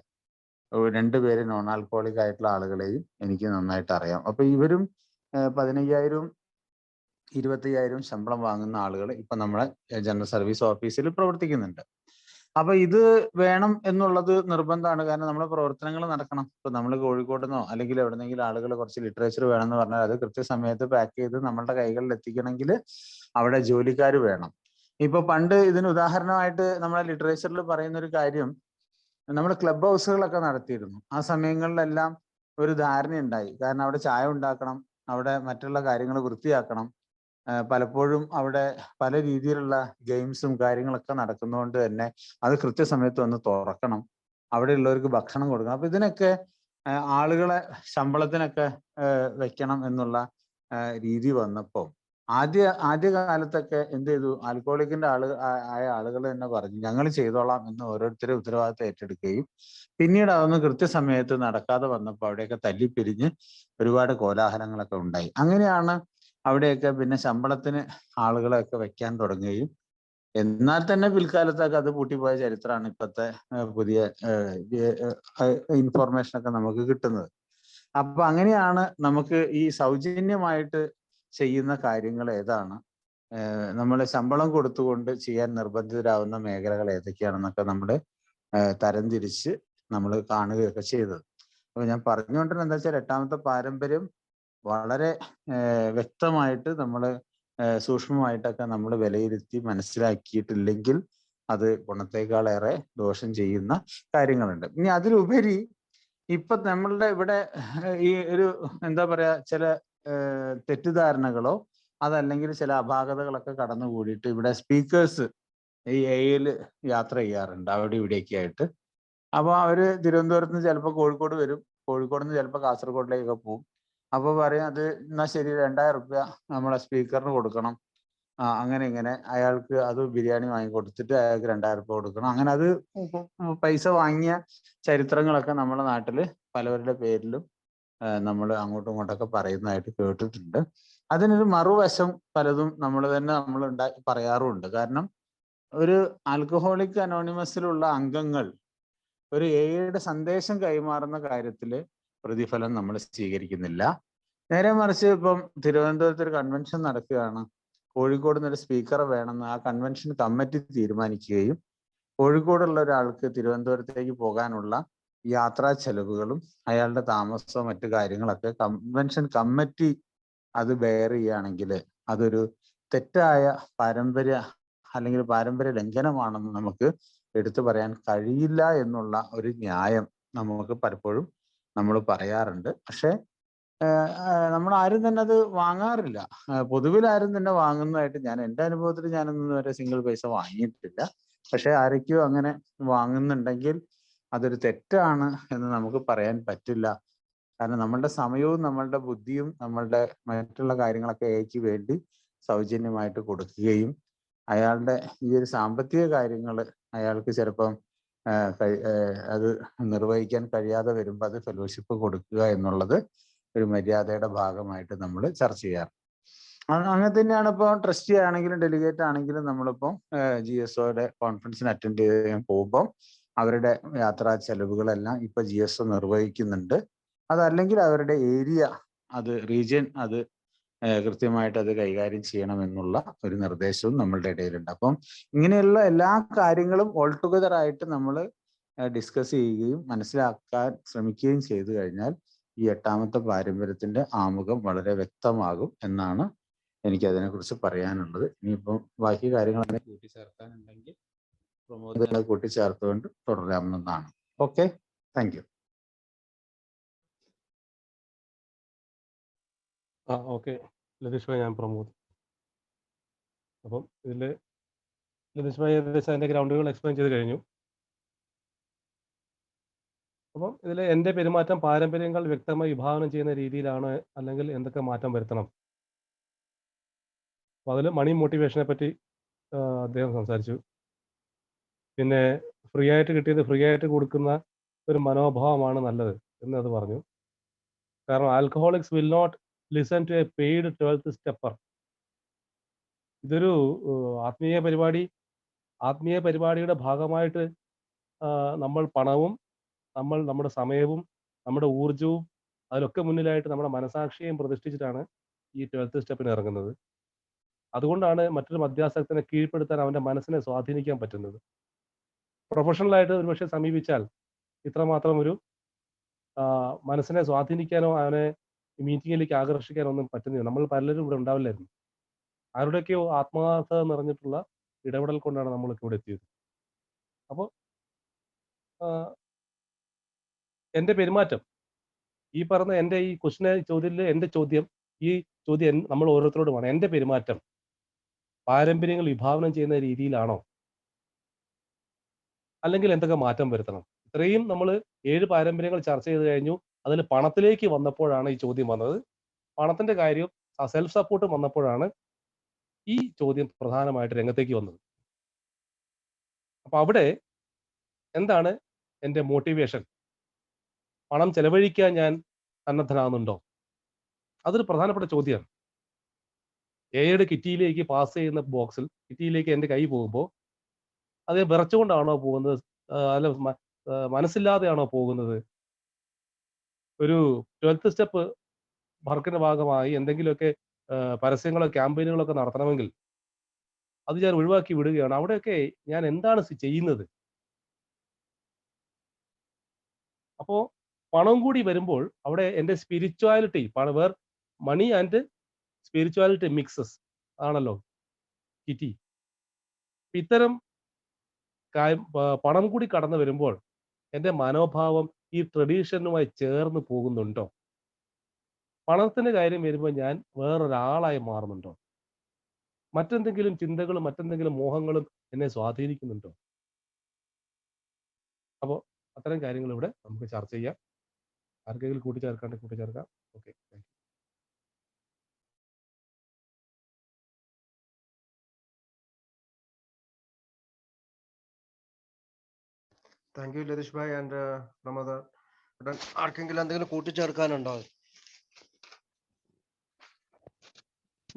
2 പേര് നോൺ ആൽക്കഹോളിക് ആയിട്ടുള്ള ആളുകളെയും എനിക്ക് നന്നായിട്ട് അറിയാം. അപ്പൊ ഇവരും 15,000, 25,000 ശമ്പളം വാങ്ങുന്ന ആളുകൾ ഇപ്പൊ നമ്മളെ ജനറൽ സർവീസ് ഓഫീസിൽ പ്രവർത്തിക്കുന്നുണ്ട്. അപ്പൊ ഇത് വേണം എന്നുള്ളത് നിർബന്ധമാണ്. കാരണം നമ്മുടെ പ്രവർത്തനങ്ങൾ നടക്കണം. ഇപ്പൊ നമ്മൾ കോഴിക്കോട് നിന്നോ അല്ലെങ്കിൽ എവിടെന്നെങ്കിലും ആളുകൾ കുറച്ച് ലിറ്ററേച്ചർ വേണമെന്ന് പറഞ്ഞാൽ അത് കൃത്യസമയത്ത് പാക്ക് ചെയ്ത് നമ്മളുടെ കൈകളിൽ എത്തിക്കണമെങ്കിൽ അവിടെ ജോലിക്കാർ വേണം. ഇപ്പൊ പണ്ട് ഇതിന് ഉദാഹരണമായിട്ട് നമ്മളെ ലിറ്ററേച്ചറിൽ പറയുന്ന ഒരു കാര്യം, നമ്മൾ ക്ലബ് ഹൗസുകളൊക്കെ നടത്തിയിരുന്നു. ആ സമയങ്ങളിലെല്ലാം ഒരു ധാരണയുണ്ടായി. കാരണം അവിടെ ചായ ഉണ്ടാക്കണം, അവിടെ മറ്റുള്ള കാര്യങ്ങൾ വൃത്തിയാക്കണം. പലപ്പോഴും അവിടെ പല രീതിയിലുള്ള ഗെയിംസും കാര്യങ്ങളൊക്കെ നടക്കുന്നതുകൊണ്ട് തന്നെ അത് കൃത്യസമയത്ത് വന്ന് തുറക്കണം, അവിടെയുള്ളവർക്ക് ഭക്ഷണം കൊടുക്കണം. അപ്പൊ ഇതിനൊക്കെ ആളുകളെ ശമ്പളത്തിനൊക്കെ വെക്കണം എന്നുള്ള രീതി വന്നപ്പോൾ ആദ്യ കാലത്തൊക്കെ എന്ത് ചെയ്തു, ആൽക്കഹോളിക്കിന്റെ ആയ ആളുകൾ തന്നെ പറഞ്ഞു ഞങ്ങൾ ചെയ്തോളാം എന്ന് ഓരോരുത്തരും ഉത്തരവാദിത്തം ഏറ്റെടുക്കുകയും പിന്നീട് അതൊന്നും കൃത്യസമയത്ത് നടക്കാതെ വന്നപ്പോൾ അവിടെയൊക്കെ തല്ലിപ്പിരിഞ്ഞ് ഒരുപാട് കോലാഹലങ്ങളൊക്കെ ഉണ്ടായി. അങ്ങനെയാണ് അവിടെയൊക്കെ പിന്നെ ശമ്പളത്തിന് ആളുകളെയൊക്കെ വെക്കാൻ തുടങ്ങുകയും എന്നാൽ തന്നെ പിൽക്കാലത്തൊക്കെ അത് പൂട്ടിപ്പോയ ചരിത്രമാണ് ഇപ്പോഴത്തെ പുതിയ ഇൻഫോർമേഷനൊക്കെ നമുക്ക് കിട്ടുന്നത്. അപ്പൊ അങ്ങനെയാണ് നമുക്ക് ഈ സൗജന്യമായിട്ട് ചെയ്യുന്ന കാര്യങ്ങൾ ഏതാണ്, നമ്മൾ ശമ്പളം കൊടുത്തുകൊണ്ട് ചെയ്യാൻ നിർബന്ധിതരാകുന്ന മേഖലകൾ ഏതൊക്കെയാണെന്നൊക്കെ നമ്മൾ തരംതിരിച്ച് നമ്മൾ കാണുകയൊക്കെ ചെയ്തത്. അപ്പൊ ഞാൻ പറഞ്ഞുകൊണ്ടിരുന്നത് എന്താ വെച്ചാൽ 8ാമത്തെ പാരമ്പര്യം വളരെ വ്യക്തമായിട്ട് നമ്മൾ സൂക്ഷ്മമായിട്ടൊക്കെ നമ്മൾ വിലയിരുത്തി മനസ്സിലാക്കിയിട്ടില്ലെങ്കിൽ അത് ഗുണത്തേക്കാളേറെ ദോഷം ചെയ്യുന്ന കാര്യങ്ങളുണ്ട്. ഇനി അതിലുപരി ഇപ്പൊ നമ്മളുടെ ഇവിടെ ഈ ഒരു എന്താ പറയാ ചില തെറ്റിദ്ധാരണകളോ അതല്ലെങ്കിൽ ചില അപാകതകളൊക്കെ കടന്നുകൂടിയിട്ട് ഇവിടെ സ്പീക്കേഴ്സ് ഈ AI യാത്ര ചെയ്യാറുണ്ട് അവിടെ ഇവിടെയൊക്കെ ആയിട്ട്. അപ്പൊ അവര് തിരുവനന്തപുരത്ത് നിന്ന് ചിലപ്പോൾ കോഴിക്കോട് വരും, കോഴിക്കോട് നിന്ന് ചിലപ്പോൾ കാസർഗോഡിലേക്കൊക്കെ പോകും. അപ്പൊ പറയും അത് എന്നാ ശരി 2,000 റുപ്യ നമ്മളെ സ്പീക്കറിന് കൊടുക്കണം, അങ്ങനെ ഇങ്ങനെ അയാൾക്ക് അത് ബിരിയാണി വാങ്ങിക്കൊടുത്തിട്ട് അയാൾക്ക് 2,000 റുപ്യ കൊടുക്കണം. അങ്ങനെ അത് പൈസ വാങ്ങിയ ചരിത്രങ്ങളൊക്കെ നമ്മുടെ നാട്ടിൽ പലവരുടെ പേരിലും നമ്മൾ അങ്ങോട്ടും ഇങ്ങോട്ടൊക്കെ പറയുന്നതായിട്ട് കേട്ടിട്ടുണ്ട്. അതിനൊരു മറുവശം പലതും നമ്മൾ പറയാറുമുണ്ട്. കാരണം ഒരു ആൽക്കഹോളിക് അനോണിമസിലുള്ള അംഗങ്ങൾ ഒരു AIയുടെ സന്ദേശം കൈമാറുന്ന കാര്യത്തിൽ പ്രതിഫലം നമ്മൾ സ്വീകരിക്കുന്നില്ല. നേരെ മറിച്ച് ഇപ്പം തിരുവനന്തപുരത്ത് ഒരു കൺവെൻഷൻ നടക്കുകയാണ്, കോഴിക്കോട് നിന്നൊരു സ്പീക്കറെ വേണമെന്ന് ആ കൺവെൻഷൻ കമ്മിറ്റി തീരുമാനിക്കുകയും കോഴിക്കോടുള്ള ഒരാൾക്ക് തിരുവനന്തപുരത്തേക്ക് പോകാനുള്ള യാത്രാ ചെലവുകളും അയാളുടെ താമസവും മറ്റു കാര്യങ്ങളൊക്കെ കൺവെൻഷൻ കമ്മിറ്റി അത് ബെയർ ചെയ്യുകയാണെങ്കിൽ അതൊരു തെറ്റായ പാരമ്പര്യ ലംഘനമാണെന്ന് നമുക്ക് എടുത്തു പറയാൻ കഴിയില്ല എന്നുള്ള ഒരു ന്യായം നമുക്ക് പലപ്പോഴും നമ്മൾ പറയാറുണ്ട്. പക്ഷെ നമ്മൾ ആരും തന്നെ അത് വാങ്ങാറില്ല. പൊതുവിൽ ആരും തന്നെ വാങ്ങുന്നതായിട്ട് എൻ്റെ അനുഭവത്തിൽ ഞാനൊന്നും വരെ സിംഗിൾ പൈസ വാങ്ങിയിട്ടില്ല. പക്ഷെ ആരൊക്കെയോ അങ്ങനെ വാങ്ങുന്നുണ്ടെങ്കിൽ അതൊരു തെറ്റാണ് എന്ന് നമുക്ക് പറയാൻ പറ്റില്ല. കാരണം നമ്മളുടെ സമയവും നമ്മളുടെ ബുദ്ധിയും നമ്മളുടെ മറ്റുള്ള കാര്യങ്ങളൊക്കെ എക്ക് വേണ്ടി സൗജന്യമായിട്ട് കൊടുക്കുകയും അയാളുടെ ഈ ഒരു സാമ്പത്തിക കാര്യങ്ങൾ അയാൾക്ക് ചിലപ്പം അത് നിർവഹിക്കാൻ കഴിയാതെ വരുമ്പോൾ അത് ഫെലോഷിപ്പ് കൊടുക്കുക എന്നുള്ളത് ഒരു മര്യാദയുടെ ഭാഗമായിട്ട് നമ്മൾ ചർച്ച ചെയ്യാറ്. അങ്ങനെ തന്നെയാണ് ഇപ്പോൾ ട്രസ്റ്റി ആണെങ്കിലും ഡെലിഗേറ്റ് ആണെങ്കിലും നമ്മളിപ്പോൾ GSOയുടെ കോൺഫറൻസിന് അറ്റൻഡ് ചെയ്യാൻ പോകുമ്പോൾ അവരുടെ യാത്രാ ചെലവുകളെല്ലാം ഇപ്പൊ GSO നിർവഹിക്കുന്നുണ്ട്. അതല്ലെങ്കിൽ അവരുടെ ഏരിയ അത് റീജിയൻ അത് കൃത്യമായിട്ട് അത് കൈകാര്യം ചെയ്യണമെന്നുള്ള ഒരു നിർദ്ദേശവും നമ്മളുടെ ഇടയിലുണ്ട്. അപ്പം ഇങ്ങനെയുള്ള എല്ലാ കാര്യങ്ങളും ഓൾ ടുഗദർ ആയിട്ട് നമ്മൾ ഡിസ്കസ് ചെയ്യുകയും മനസ്സിലാക്കാൻ ശ്രമിക്കുകയും ചെയ്തു കഴിഞ്ഞാൽ ഈ 8ാമത്തെ പാരമ്പര്യത്തിന്റെ ആമുഖം വളരെ വ്യക്തമാകും എന്നാണ് എനിക്ക് അതിനെക്കുറിച്ച് പറയാനുള്ളത്. ഇനിയിപ്പം ബാക്കി കാര്യങ്ങൾ അതിനെ കൂട്ടിച്ചേർക്കാനുണ്ടെങ്കിൽ പ്രമോദ് കൂട്ടിച്ചേർത്തുകൊണ്ട് തുടരാമെന്നാണ്. Okay, thank you. Okay Latheesh bhai, ഞാൻ പ്രമോദ്. അപ്പം ഇതിൽ ലതീഷ് ഭായി ഏകദേശം അതിൻ്റെ ഗ്രൗണ്ടുകൾ എക്സ്പ്ലെയിൻ ചെയ്ത് കഴിഞ്ഞു. അപ്പം ഇതിൽ എൻ്റെ പെരുമാറ്റം പാരമ്പര്യങ്ങൾ വ്യക്തമായി വിഭാവനം ചെയ്യുന്ന രീതിയിലാണ്, അല്ലെങ്കിൽ എന്തൊക്കെ മാറ്റം വരുത്തണം. അപ്പോൾ അതിൽ മണി മോട്ടിവേഷനെ പറ്റി അദ്ദേഹം സംസാരിച്ചു. പിന്നെ ഫ്രീ ആയിട്ട് കിട്ടിയത് ഫ്രീ ആയിട്ട് കൊടുക്കുന്ന ഒരു മനോഭാവമാണ് നല്ലത് എന്ന് അത് പറഞ്ഞു. കാരണം alcoholics will not listen to a paid 12th stepper. ഇതൊരു ആത്മീയ പരിപാടിയുടെ ഭാഗമായിട്ട് നമ്മൾ പണവും നമ്മുടെ സമയവും നമ്മുടെ ഊർജവും അതിലൊക്കെ മുന്നിലായിട്ട് നമ്മുടെ മനസാക്ഷിയെയും പ്രതിഷ്ഠിച്ചിട്ടാണ് ഈ 12th സ്റ്റെപ്പിന് ഇറങ്ങുന്നത്. അതുകൊണ്ടാണ് മറ്റൊരു മദ്യാസക്തനെ കീഴ്പ്പെടുത്താൻ അവൻ്റെ മനസ്സിനെ സ്വാധീനിക്കാൻ പറ്റുന്നത്. പ്രൊഫഷണലായിട്ട് ഒരുപക്ഷെ സമീപിച്ചാൽ ഇത്രമാത്രം ഒരു മനസ്സിനെ സ്വാധീനിക്കാനോ അവനെ മീറ്റിങ്ങിലേക്ക് ആകർഷിക്കാനോ ഒന്നും പറ്റുന്നില്ല. നമ്മൾ പലരും ഇവിടെ ഉണ്ടാവില്ലായിരുന്നു. ആരുടെയൊക്കെയോ ആത്മാർത്ഥത നിറഞ്ഞിട്ടുള്ള ഇടപെടൽ കൊണ്ടാണ് നമ്മളൊക്കെ ഇവിടെ എത്തിയത്. അപ്പോൾ എൻ്റെ പെരുമാറ്റം ഈ പറഞ്ഞ എൻ്റെ ഈ ചോദ്യത്തിൽ എൻ്റെ ഈ ചോദ്യം നമ്മൾ ഓരോരുത്തരോടുമാണ്. എൻ്റെ പെരുമാറ്റം പാരമ്പര്യങ്ങൾ വിഭാവനം ചെയ്യുന്ന രീതിയിലാണോ, അല്ലെങ്കിൽ എന്തൊക്കെ മാറ്റം വരുത്തണം? ഇത്രയും നമ്മൾ 7 പാരമ്പര്യങ്ങൾ ചർച്ച ചെയ്ത് കഴിഞ്ഞു. അതിൽ പണത്തിലേക്ക് വന്നപ്പോഴാണ് ഈ ചോദ്യം വന്നത്. പണത്തിന്റെ കാര്യം സെൽഫ് സപ്പോർട്ട് വന്നപ്പോഴാണ് ഈ ചോദ്യം പ്രധാനമായിട്ട് രംഗത്തേക്ക് വന്നത്. അപ്പൊ അവിടെ എന്താണ് എൻ്റെ മോട്ടിവേഷൻ? പണം ചെലവഴിക്കാൻ ഞാൻ സന്നദ്ധനാകുന്നുണ്ടോ? അതൊരു പ്രധാനപ്പെട്ട ചോദ്യമാണ്. എയുടെ കിറ്റിയിലേക്ക് പാസ് ചെയ്യുന്ന ബോക്സിൽ കിറ്റിയിലേക്ക് എൻ്റെ കൈ പോകുമ്പോൾ അത് വിറച്ചുകൊണ്ടാണോ പോകുന്നത്, അല്ല മനസ്സില്ലാതെയാണോ പോകുന്നത്? ഒരു 12th സ്റ്റെപ്പ് വർക്കിന്റെ ഭാഗമായി എന്തെങ്കിലുമൊക്കെ പരസ്യങ്ങളോ ക്യാമ്പയിനുകളോ ഒക്കെ നടത്തണമെങ്കിൽ അത് ഞാൻ ഒഴിവാക്കി വിടുകയാണ്. അവിടെയൊക്കെ ഞാൻ എന്താണ് ചെയ്യുന്നത്? അപ്പോ പണം കൂടി വരുമ്പോൾ അവിടെ എൻ്റെ spirituality, where money and spirituality mixes ആണല്ലോ കിറ്റി. ഇത്തരം പണം കൂടി കടന്നു വരുമ്പോൾ എൻ്റെ മനോഭാവം ഈ ട്രഡീഷനുമായി ചേർന്ന് പോകുന്നുണ്ടോ? പണത്തിന്റെ കാര്യം വരുമ്പോൾ ഞാൻ വേറൊരാളായി മാറുന്നുണ്ടോ? മറ്റെന്തെങ്കിലും ചിന്തകളും മറ്റെന്തെങ്കിലും മോഹങ്ങളും എന്നെ സ്വാധീനിക്കുന്നുണ്ടോ? അപ്പോൾ അത്തരം കാര്യങ്ങൾ ഇവിടെ നമുക്ക് ചർച്ച ചെയ്യാം. ആർക്കെങ്കിലും കൂട്ടിച്ചേർക്കാണ്ട് കൂട്ടിച്ചേർക്കാം. Okay, thank you Latheesh bhai and Pramod. ആർക്കെങ്കിലും എന്തെങ്കിലും കൂട്ടിച്ചേർക്കാനുണ്ടോ?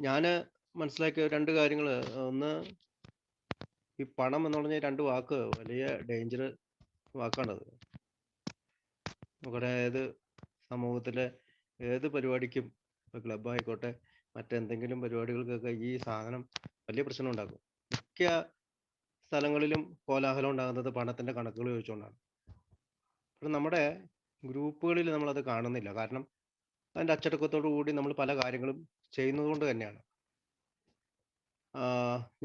ഞാന് മനസ്സിലാക്കിയ 2 കാര്യങ്ങൾ. ഒന്ന്, ഈ പണം എന്ന് പറഞ്ഞ 2 വാക്ക് വലിയ ഡേഞ്ചർ വാക്കാണത്. നമ്മുടെ സമൂഹത്തിലെ ഏത് പരിപാടിക്കും, ഇപ്പൊ ക്ലബ് ആയിക്കോട്ടെ മറ്റെന്തെങ്കിലും പരിപാടികൾക്കൊക്കെ ഈ സാധനം വലിയ പ്രശ്നം ഉണ്ടാക്കും. മിക്ക സ്ഥലങ്ങളിലും കോലാഹലം ഉണ്ടാകുന്നത് പണത്തിന്റെ കണക്കുകൾ ചോദിച്ചുകൊണ്ടാണ്. അപ്പോൾ നമ്മുടെ ഗ്രൂപ്പുകളിൽ നമ്മളത് കാണുന്നില്ല. കാരണം അതിൻ്റെ അച്ചടക്കത്തോടു കൂടി നമ്മൾ പല കാര്യങ്ങളും ചെയ്യുന്നത് കൊണ്ട് തന്നെയാണ്.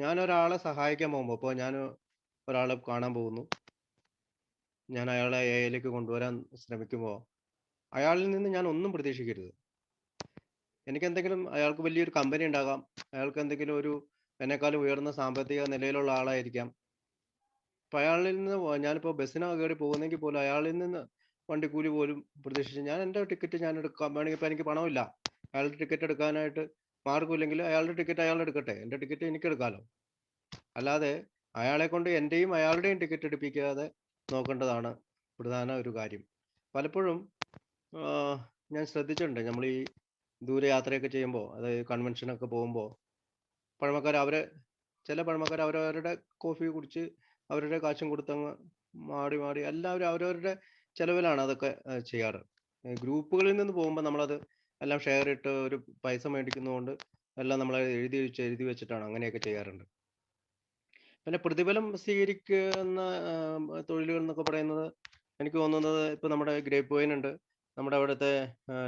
ഞാനൊരാളെ സഹായിക്കാൻ പോകുമ്പോൾ, ഇപ്പോൾ ഞാൻ ഒരാളെ കാണാൻ പോകുന്നു, ഞാൻ അയാളെ എയിലേക്ക് കൊണ്ടുവരാൻ ശ്രമിക്കുമ്പോൾ അയാളിൽ നിന്ന് ഞാൻ ഒന്നും പ്രതീക്ഷിക്കരുത്. എനിക്കെന്തെങ്കിലും, അയാൾക്ക് വലിയൊരു കമ്പനി ഉണ്ടാകാം, അയാൾക്ക് എന്തെങ്കിലും എന്നെക്കാളും ഉയർന്ന സാമ്പത്തിക നിലയിലുള്ള ആളായിരിക്കാം, അപ്പൊ അയാളിൽ നിന്ന് ഞാനിപ്പോ ബസ്സിനാ കയറി പോകുന്നെങ്കിൽ പോലും അയാളിൽ നിന്ന് വണ്ടിക്കൂലി പോലും പ്രതീക്ഷിച്ച് ഞാൻ എൻ്റെ ടിക്കറ്റ് ഞാൻ എടുക്കാം, വേണമെങ്കിൽ ഇപ്പൊ എനിക്ക് പണമില്ല, അയാളുടെ ടിക്കറ്റ് എടുക്കാനായിട്ട് മാർഗമില്ലെങ്കിൽ അയാളുടെ ടിക്കറ്റ് അയാൾ എടുക്കട്ടെ, എൻ്റെ ടിക്കറ്റ് എനിക്ക് എടുക്കാമല്ലോ. അല്ലാതെ അയാളെ കൊണ്ട് എൻ്റെയും അയാളുടെയും ടിക്കറ്റ് എടുപ്പിക്കാതെ നോക്കേണ്ടതാണ് പ്രധാന ഒരു കാര്യം. പലപ്പോഴും ഞാൻ ശ്രദ്ധിച്ചിട്ടുണ്ട്, നമ്മൾ ഈ ദൂരയാത്രയൊക്കെ ചെയ്യുമ്പോൾ, അതായത് കൺവെൻഷനൊക്കെ പോകുമ്പോൾ പഴമക്കാർ ചില പഴമക്കാർ അവരവരുടെ കോഫി കുടിച്ച് അവരുടെ കാശും കൊടുത്തങ്ങ് മാടി മാടി എല്ലാവരും അവരവരുടെ ചെലവിലാണ് അതൊക്കെ ചെയ്യാറ്. ഗ്രൂപ്പുകളിൽ നിന്ന് പോകുമ്പോൾ നമ്മളത് എല്ലാം ഷെയർ ഇട്ട് ഒരു പൈസ മേടിക്കുന്നതുകൊണ്ട് എല്ലാം നമ്മൾ എഴുതി വെച്ചിട്ടാണ് അങ്ങനെയൊക്കെ ചെയ്യാറുണ്ട്. പിന്നെ പ്രതിഫലം സ്വീകരിക്കുന്ന തൊഴിലുകൾ എന്നൊക്കെ പറയുന്നത് എനിക്ക് തോന്നുന്നത് ഇപ്പൊ നമ്മുടെ ഗ്രേപ്പ് വൈൻ ഉണ്ട്, നമ്മുടെ അവിടുത്തെ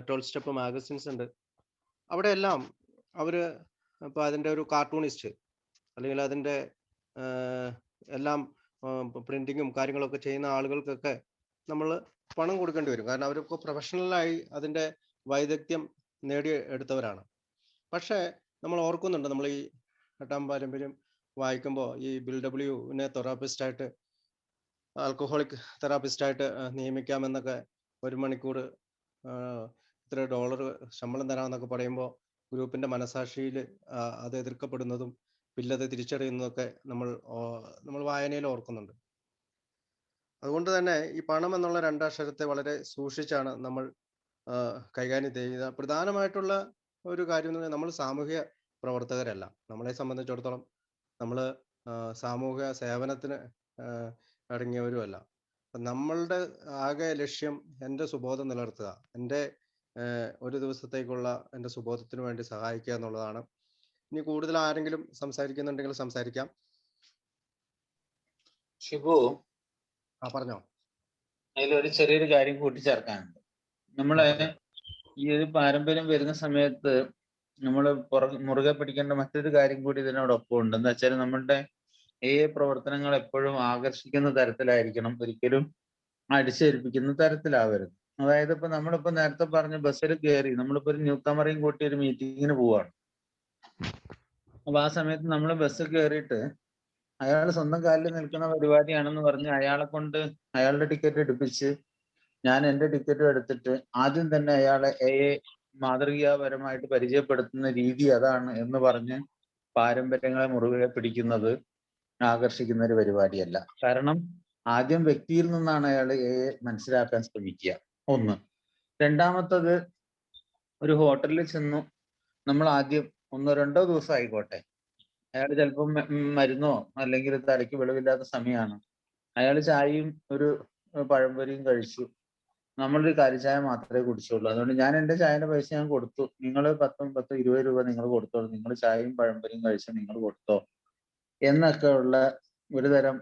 12 സ്റ്റെപ്പ് മാഗസിൻസ് ഉണ്ട്. അവിടെ എല്ലാം അവര് ഇപ്പൊ അതിന്റെ ഒരു കാർട്ടൂണിസ്റ്റ് അല്ലെങ്കിൽ അതിന്റെ എല്ലാം പ്രിന്റിങ്ങും കാര്യങ്ങളൊക്കെ ചെയ്യുന്ന ആളുകൾക്കൊക്കെ നമ്മൾ പണം കൊടുക്കേണ്ടി വരും. കാരണം അവരൊക്കെ പ്രൊഫഷണലായി അതിന്റെ വൈദഗ്ധ്യം നേടിയെടുത്തവരാണ്. പക്ഷേ നമ്മൾ ഓർക്കുന്നുണ്ട്, നമ്മൾ ഈ എട്ടാം പാരമ്പര്യം വായിക്കുമ്പോൾ ഈ ബിൽ ഡബ്ല്യുവിനെ തെറാപ്പിസ്റ്റായിട്ട്, ആൽക്കഹോളിക് തെറാപ്പിസ്റ്റായിട്ട് നിയമിക്കാമെന്നൊക്കെ 1 മണിക്കൂർ ഇത്ര $, ശമ്പളം തരാമെന്നൊക്കെ പറയുമ്പോൾ ഗ്രൂപ്പിന്റെ മനസാക്ഷിയിൽ അത് എതിർക്കപ്പെടുന്നതും ബില്ലത് തിരിച്ചറിയുന്നതൊക്കെ നമ്മൾ വായനയിൽ ഓർക്കുന്നുണ്ട്. അതുകൊണ്ട് തന്നെ ഈ പണം എന്നുള്ള 2 അക്ഷരത്തെ വളരെ സൂക്ഷിച്ചാണ് നമ്മൾ കൈകാര്യം ചെയ്യുക. പ്രധാനമായിട്ടുള്ള ഒരു കാര്യം എന്ന് പറഞ്ഞാൽ നമ്മൾ സാമൂഹ്യ പ്രവർത്തകരല്ല. നമ്മളെ സംബന്ധിച്ചിടത്തോളം നമ്മൾ സാമൂഹ്യ സേവനത്തിന് അടങ്ങിയവരുമല്ല. നമ്മളുടെ ആകെ ലക്ഷ്യം എൻ്റെ സുബോധം നിലനിർത്തുക, എൻ്റെ ഒരു ദിവസത്തേക്കുള്ള എൻ്റെ സുബോധത്തിന് വേണ്ടി സഹായിക്കുക എന്നുള്ളതാണ്. ഇനി കൂടുതൽ ആരെങ്കിലും സംസാരിക്കുന്നുണ്ടെങ്കിൽ സംസാരിക്കാം. ഷിബു, പറഞ്ഞോ. അതിലൊരു ചെറിയൊരു കാര്യം കൂട്ടിച്ചേർക്കാനുണ്ട്. നമ്മളെ ഈ ഒരു പാരമ്പര്യം വരുന്ന സമയത്ത് നമ്മൾ മുറുകെ പിടിക്കേണ്ട മറ്റൊരു കാര്യം കൂടി ഇതിനോടൊപ്പം ഉണ്ട്. എന്താ വെച്ചാൽ നമ്മളുടെ പ്രവർത്തനങ്ങൾ എപ്പോഴും ആകർഷിക്കുന്ന തരത്തിലായിരിക്കണം, ഒരിക്കലും അടിച്ചേൽപ്പിക്കുന്ന തരത്തിലാവരുത്. അതായത് ഇപ്പൊ നമ്മളിപ്പോ നേരത്തെ പറഞ്ഞ ബസ്സിൽ കയറി നമ്മളിപ്പോ ഒരു ന്യൂ കമറേയും കൂട്ടി ഒരു മീറ്റിങ്ങിന് പോവാണ്. അപ്പൊ ആ സമയത്ത് നമ്മൾ ബസ്സിൽ കയറിയിട്ട് അയാൾ സ്വന്തം കാലിൽ നിൽക്കുന്ന പരിപാടിയാണെന്ന് പറഞ്ഞ് അയാളെ കൊണ്ട് അയാളുടെ ടിക്കറ്റ് എടുപ്പിച്ച് ഞാൻ എൻ്റെ ടിക്കറ്റും എടുത്തിട്ട് ആദ്യം തന്നെ അയാളെ മാതൃകാപരമായിട്ട് പരിചയപ്പെടുത്തുന്ന രീതി അതാണ് എന്ന് പറഞ്ഞ് പാരമ്പര്യങ്ങളെ മുറുകെ പിടിക്കുന്നത് ആകർഷിക്കുന്ന ഒരു പരിപാടിയല്ല. കാരണം ആദ്യം വ്യക്തിയിൽ നിന്നാണ് അയാൾ മനസ്സിലാക്കാൻ ശ്രമിക്കുക. ഒന്ന്. രണ്ടാമത്തത്, ഒരു ഹോട്ടലിൽ ചെന്നു നമ്മൾ ആദ്യം 1-2 ദിവസം ആയിക്കോട്ടെ, അയാൾ ചിലപ്പം മരുന്നോ അല്ലെങ്കിൽ തലയ്ക്ക് വെളിവില്ലാത്ത സമയമാണ്, അയാൾ ചായയും ഒരു പഴംപൊരിയും കഴിച്ചു, നമ്മളൊരു കാലിച്ചായ മാത്രമേ കുടിച്ചുള്ളൂ, അതുകൊണ്ട് ഞാൻ എൻ്റെ ചായയുടെ പൈസ ഞാൻ കൊടുത്തു, നിങ്ങൾ 10-20 രൂപ നിങ്ങൾ കൊടുത്തോളൂ, നിങ്ങൾ ചായയും പഴംപൊരിയും കഴിച്ച് നിങ്ങൾ കൊടുത്തോ എന്നൊക്കെ ഉള്ള ഒരു തരം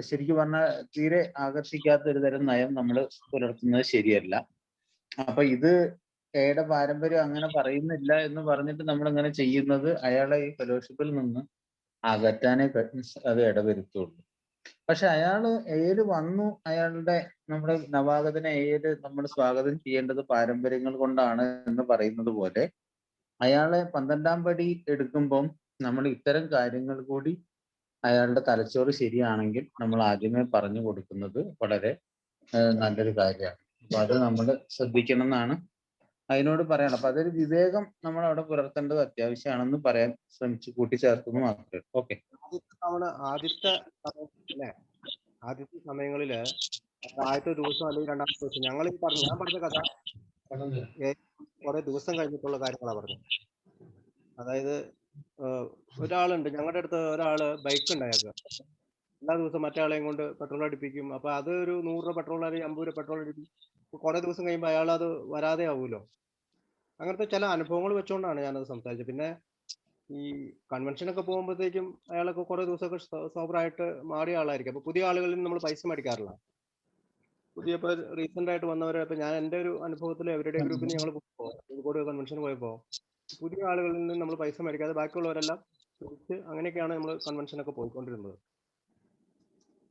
ശരിക്കും പറഞ്ഞാൽ തീരെ ആകർഷിക്കാത്ത ഒരു തരം നയം നമ്മൾ പുലർത്തുന്നത് ശരിയല്ല. അപ്പൊ ഇത് പാരമ്പര്യം അങ്ങനെ പറയുന്നില്ല എന്ന് പറഞ്ഞിട്ട് നമ്മൾ ഇങ്ങനെ ചെയ്യുന്നത് അയാളെ ഈ ഫെലോഷിപ്പിൽ നിന്ന് അകറ്റാനേ അത് ഇടവരുത്തുള്ളൂ. പക്ഷെ അയാള് വന്നു, നമ്മുടെ നവാഗതനെ നമ്മൾ സ്വാഗതം ചെയ്യേണ്ടത് പാരമ്പര്യങ്ങൾ കൊണ്ടാണ് എന്ന് പറയുന്നത് പോലെ അയാളെ 12ാം പടി എടുക്കുമ്പം നമ്മൾ ഇത്തരം കാര്യങ്ങൾ കൂടി അയാളുടെ തലച്ചോറ് ശരിയാണെങ്കിൽ നമ്മൾ ആദ്യമേ പറഞ്ഞു കൊടുക്കുന്നത് വളരെ നല്ലൊരു കാര്യമാണ്. അപ്പൊ അത് നമ്മൾ ശ്രദ്ധിക്കണം എന്നാണ് അതിനോട് പറയണം. അപ്പൊ അതൊരു വിവേകം നമ്മൾ അവിടെ പുലർത്തേണ്ടത് അത്യാവശ്യമാണെന്ന് പറയാൻ ശ്രമിച്ചു, കൂട്ടിച്ചേർക്കുന്നു മാത്രമേ. ഓക്കെ. ആദ്യത്തെ സമയങ്ങളില് ആദ്യത്തെ ദിവസം അല്ലെങ്കിൽ 2ാമത്തെ ദിവസം ഞാൻ പറഞ്ഞ കഥ കുറെ ദിവസം കഴിഞ്ഞിട്ടുള്ള കാര്യങ്ങളാണ് പറഞ്ഞത്. അതായത് ഒരാളുണ്ട് ഞങ്ങളുടെ അടുത്ത്, ഒരാള് ബൈക്ക് ഉണ്ടാക്കുക, എല്ലാ ദിവസവും മറ്റേ ആളെയും കൊണ്ട് പെട്രോൾ അടിപ്പിക്കും. അപ്പൊ അത് ഒരു 100 രൂപ പെട്രോൾ അല്ലെങ്കിൽ 50 രൂപ പെട്രോൾ അടിപ്പിക്കും. കുറെ ദിവസം കഴിയുമ്പോൾ അയാൾ അത് വരാതെ ആവുമല്ലോ. അങ്ങനത്തെ ചില അനുഭവങ്ങൾ വെച്ചുകൊണ്ടാണ് ഞാനത് സംസാരിച്ചത്. പിന്നെ ഈ കൺവെൻഷനൊക്കെ പോകുമ്പോഴത്തേക്കും അയാളൊക്കെ കുറെ ദിവസമൊക്കെ സോബറായിട്ട് മാറിയ ആളായിരിക്കും. അപ്പൊ പുതിയ ആളുകളിൽ നമ്മൾ പൈസ മേടിക്കാറില്ല. പുതിയ ഇപ്പൊ റീസെന്റ് ആയിട്ട് വന്നവരെ, ഇപ്പൊ ഞാൻ എൻ്റെ ഒരു അനുഭവത്തിൽ എവരിഡേ ഗ്രൂപ്പിൽ ഞങ്ങൾ കോഴിക്കോട് കൺവെൻഷന് പോയപ്പോ പുതിയ ആളുകളിൽ നിന്ന് നമ്മൾ പൈസ മേടിക്കാതെ ബാക്കിയുള്ളവരെല്ലാം തിരിച്ച് അങ്ങനെയൊക്കെയാണ് നമ്മൾ കൺവെൻഷനൊക്കെ പോയിക്കൊണ്ടിരുന്നത്.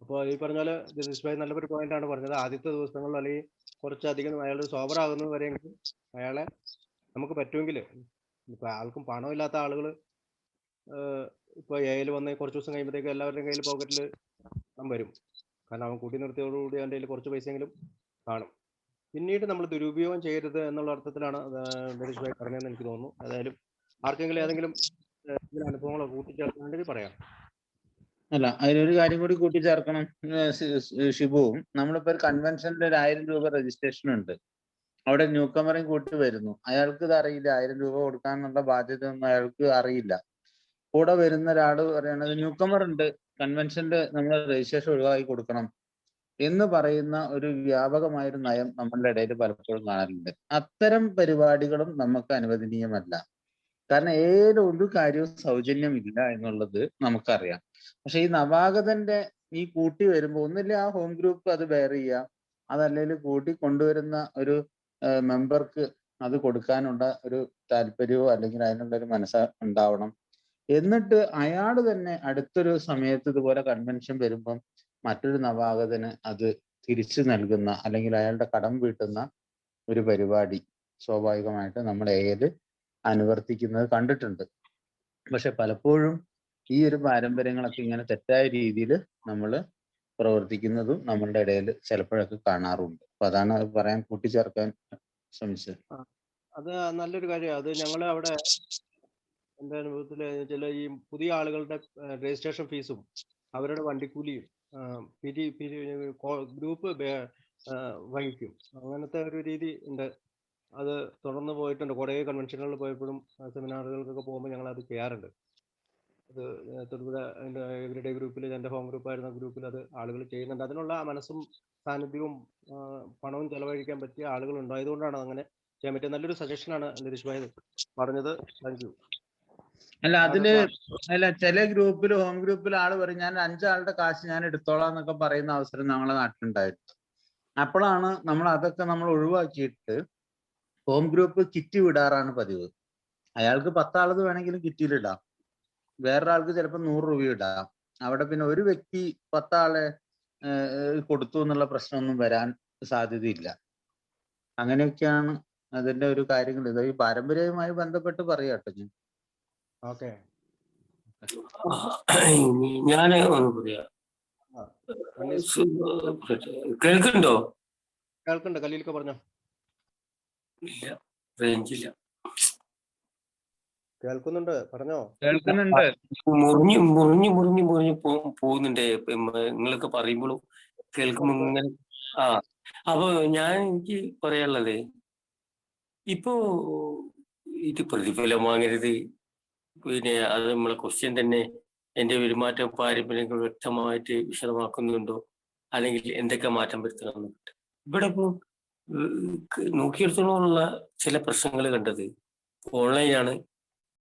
അപ്പോൾ ഈ പറഞ്ഞാല് ജഗദീഷ് ഭായ് നല്ലൊരു പോയിന്റ് ആണ് പറഞ്ഞത്. ആദ്യത്തെ ദിവസങ്ങളിൽ അല്ലെങ്കിൽ കുറച്ചധികം അയാൾ സോബർ ആകുന്നത് വരെയെങ്കിലും അയാളെ നമുക്ക് പറ്റുമെങ്കിൽ, ഇപ്പൊ ആൾക്കും പണമില്ലാത്ത ആളുകൾ ഇപ്പോൾ എയിൽ വന്ന് കുറച്ച് ദിവസം കഴിയുമ്പോഴത്തേക്ക് എല്ലാവരുടെയും കയ്യിൽ പോക്കറ്റിൽ വരും. കാരണം അവൻ കൂട്ടി നിർത്തിയോടുകൂടി അവൻ്റെ കയ്യിൽ കുറച്ച് പൈസയെങ്കിലും കാണും. പിന്നീട് നമ്മൾ ദുരുപയോഗം ചെയ്യരുത് എന്നുള്ള അർത്ഥത്തിലാണ് നരേഷ് ഭായി പറഞ്ഞതെന്ന് എനിക്ക് തോന്നുന്നു. ഏതായാലും ആർക്കെങ്കിലും ഏതെങ്കിലും അനുഭവങ്ങളോ കൂട്ടിച്ചേർക്കണമെങ്കിൽ പറയാം. അല്ല, അതിലൊരു കാര്യം കൂടി കൂട്ടിച്ചേർക്കണം ഷിബുവും. നമ്മളിപ്പോ ഒരു കൺവെൻഷനിൽ 1000 രൂപ രജിസ്ട്രേഷൻ ഉണ്ട്. അവിടെ ന്യൂ കമറേയും കൂട്ടി വരുന്നു. അയാൾക്ക് ഇത് അറിയില്ല, 1000 രൂപ കൊടുക്കാനുള്ള ബാധ്യത ഒന്നും അയാൾക്ക് അറിയില്ല. കൂടെ വരുന്ന ഒരാള് പറയണത് ന്യൂ കമർ ഉണ്ട്, കൺവെൻഷനിൽ നമ്മൾ രജിസ്ട്രേഷൻ ഒഴിവാക്കി കൊടുക്കണം എന്ന് പറയുന്ന ഒരു വ്യാപകമായൊരു നയം നമ്മളുടെ ഇടയിൽ പലപ്പോഴും കാണലുണ്ട്. അത്തരം പരിപാടികളും നമുക്ക് അനുവദനീയമല്ല. കാരണം ഒരു കാര്യവും സൗജന്യമില്ല എന്നുള്ളത് നമുക്കറിയാം. പക്ഷെ ഈ നവാഗതന്റെ ഈ കൂട്ടി വരുമ്പോൾ ഒന്നില്ല ആ ഹോം ഗ്രൂപ്പ് അത് ബെയർ ചെയ്യുക, അതല്ലെങ്കിൽ കൂട്ടി കൊണ്ടുവരുന്ന ഒരു മെമ്പർക്ക് അത് കൊടുക്കാനുള്ള ഒരു താല്പര്യമോ അല്ലെങ്കിൽ അതിനുള്ള ഒരു മനസ്സ് ഉണ്ടാവണം. എന്നിട്ട് അയാൾ തന്നെ അടുത്തൊരു സമയത്ത് ഇതുപോലെ കൺവെൻഷൻ വരുമ്പം മറ്റൊരു നവാഗതന് അത് തിരിച്ചു നൽകുന്ന അല്ലെങ്കിൽ അയാളുടെ കടം വീട്ടുന്ന ഒരു പരിപാടി സ്വാഭാവികമായിട്ട് നമ്മൾ ഏത് അനുവർത്തിക്കുന്നത് കണ്ടിട്ടുണ്ട്. പക്ഷെ പലപ്പോഴും ഈ ഒരു പാരമ്പര്യങ്ങളൊക്കെ ഇങ്ങനെ തെറ്റായ രീതിയിൽ നമ്മൾ പ്രവർത്തിക്കുന്നതും നമ്മളുടെ ഇടയിൽ ചിലപ്പോഴൊക്കെ കാണാറുണ്ട്. അപ്പൊ അതാണ് പറയാൻ കൂട്ടിച്ചേർക്കാൻ ശ്രമിച്ചത്. അത് നല്ലൊരു കാര്യമാണ്. അത് ഞങ്ങൾ അവിടെ എൻ്റെ അനുഭവത്തിൽ ചില ഈ പുതിയ ആളുകളുടെ രജിസ്ട്രേഷൻ ഫീസും അവരുടെ വണ്ടിക്കൂലിയും ഗ്രൂപ്പ് വഹിക്കും. അങ്ങനത്തെ ഒരു രീതി ഉണ്ട്. അത് തുടർന്ന് പോയിട്ടുണ്ട്. കുറേ കൺവെൻഷനുകളിൽ പോയപ്പോഴും സെമിനാറുകൾക്കൊക്കെ പോകുമ്പോൾ ഞങ്ങൾ അത് ചെയ്യാറുണ്ട്. അത് തൊടുപുഴ എവരിഡേ ഗ്രൂപ്പിൽ, എൻ്റെ ഹോം ഗ്രൂപ്പായിരുന്ന ഗ്രൂപ്പിൽ അത് ആളുകൾ ചെയ്യുന്നുണ്ട്. അതിനുള്ള മനസ്സും സാന്നിധ്യവും പണവും ചെലവഴിക്കാൻ പറ്റിയ ആളുകൾ ഉണ്ടായതുകൊണ്ടാണ് അങ്ങനെ ചെയ്യാൻ പറ്റിയത്. നല്ലൊരു സജഷനാണ് നിരീഷ് ഭായി പറഞ്ഞത്. Thank you. അല്ല ചില ഗ്രൂപ്പിൽ, ഹോം ഗ്രൂപ്പിൽ ആള് പറയും ഞാൻ 5 ആളുടെ കാശ് ഞാൻ എടുത്തോളാം എന്നൊക്കെ പറയുന്ന അവസരം ഞങ്ങളെ നാട്ടിലുണ്ടായിരുന്നു. അപ്പോഴാണ് അതൊക്കെ നമ്മൾ ഒഴിവാക്കിയിട്ട് ഹോം ഗ്രൂപ്പ് കിറ്റ് വിടാറാണ് പതിവ്. അയാൾക്ക് 10 ആളത് വേണമെങ്കിലും കിറ്റിലിടാം, വേറൊരാൾക്ക് ചിലപ്പോൾ 100 രൂപ ഇടാം. അവിടെ പിന്നെ ഒരു വ്യക്തി 10 ആളെ കൊടുത്തു എന്നുള്ള പ്രശ്നമൊന്നും വരാൻ സാധ്യതയില്ല. അങ്ങനെയൊക്കെയാണ് അതിന്റെ ഒരു കാര്യങ്ങൾ. ഇത് ഈ പാരമ്പര്യവുമായി ബന്ധപ്പെട്ട് പറയാട്ടോ ഞാൻ. ഓക്കെ, ഞാന് ഒന്ന് പറയാം. കേൾക്കുന്നുണ്ടോ? കേൾക്കുന്നുണ്ട്. കലീലൊക്കെ പറഞ്ഞോ. ഇല്ല, റേഞ്ചില്ല. കേൾക്കുന്നുണ്ട്, പറഞ്ഞോ. കേൾക്കുന്നുണ്ട്. മുറിഞ്ഞു മുറിഞ്ഞു മുറിഞ്ഞു മുറിഞ്ഞു പോകുന്നുണ്ട്. നിങ്ങളൊക്കെ പറയുമ്പോഴും കേൾക്കുമ്പോ ഇങ്ങനെ. അപ്പൊ എനിക്ക് പറയാനുള്ളത്, ഇപ്പോ ഇത് പ്രതിഫലം വാങ്ങരുത്, പിന്നെ അത് നമ്മളെ ക്വസ്റ്റ്യൻ തന്നെ എൻ്റെ പെരുമാറ്റ പാരമ്പര്യങ്ങൾ വ്യക്തമായിട്ട് വിശദമാക്കുന്നുണ്ടോ, അല്ലെങ്കിൽ എന്തൊക്കെ മാറ്റം വരുത്തണം. ഇവിടെ ഇപ്പോൾ നോക്കിയെടുത്തോളമുള്ള ചില പ്രശ്നങ്ങൾ കണ്ടത് ഓൺലൈനാണ്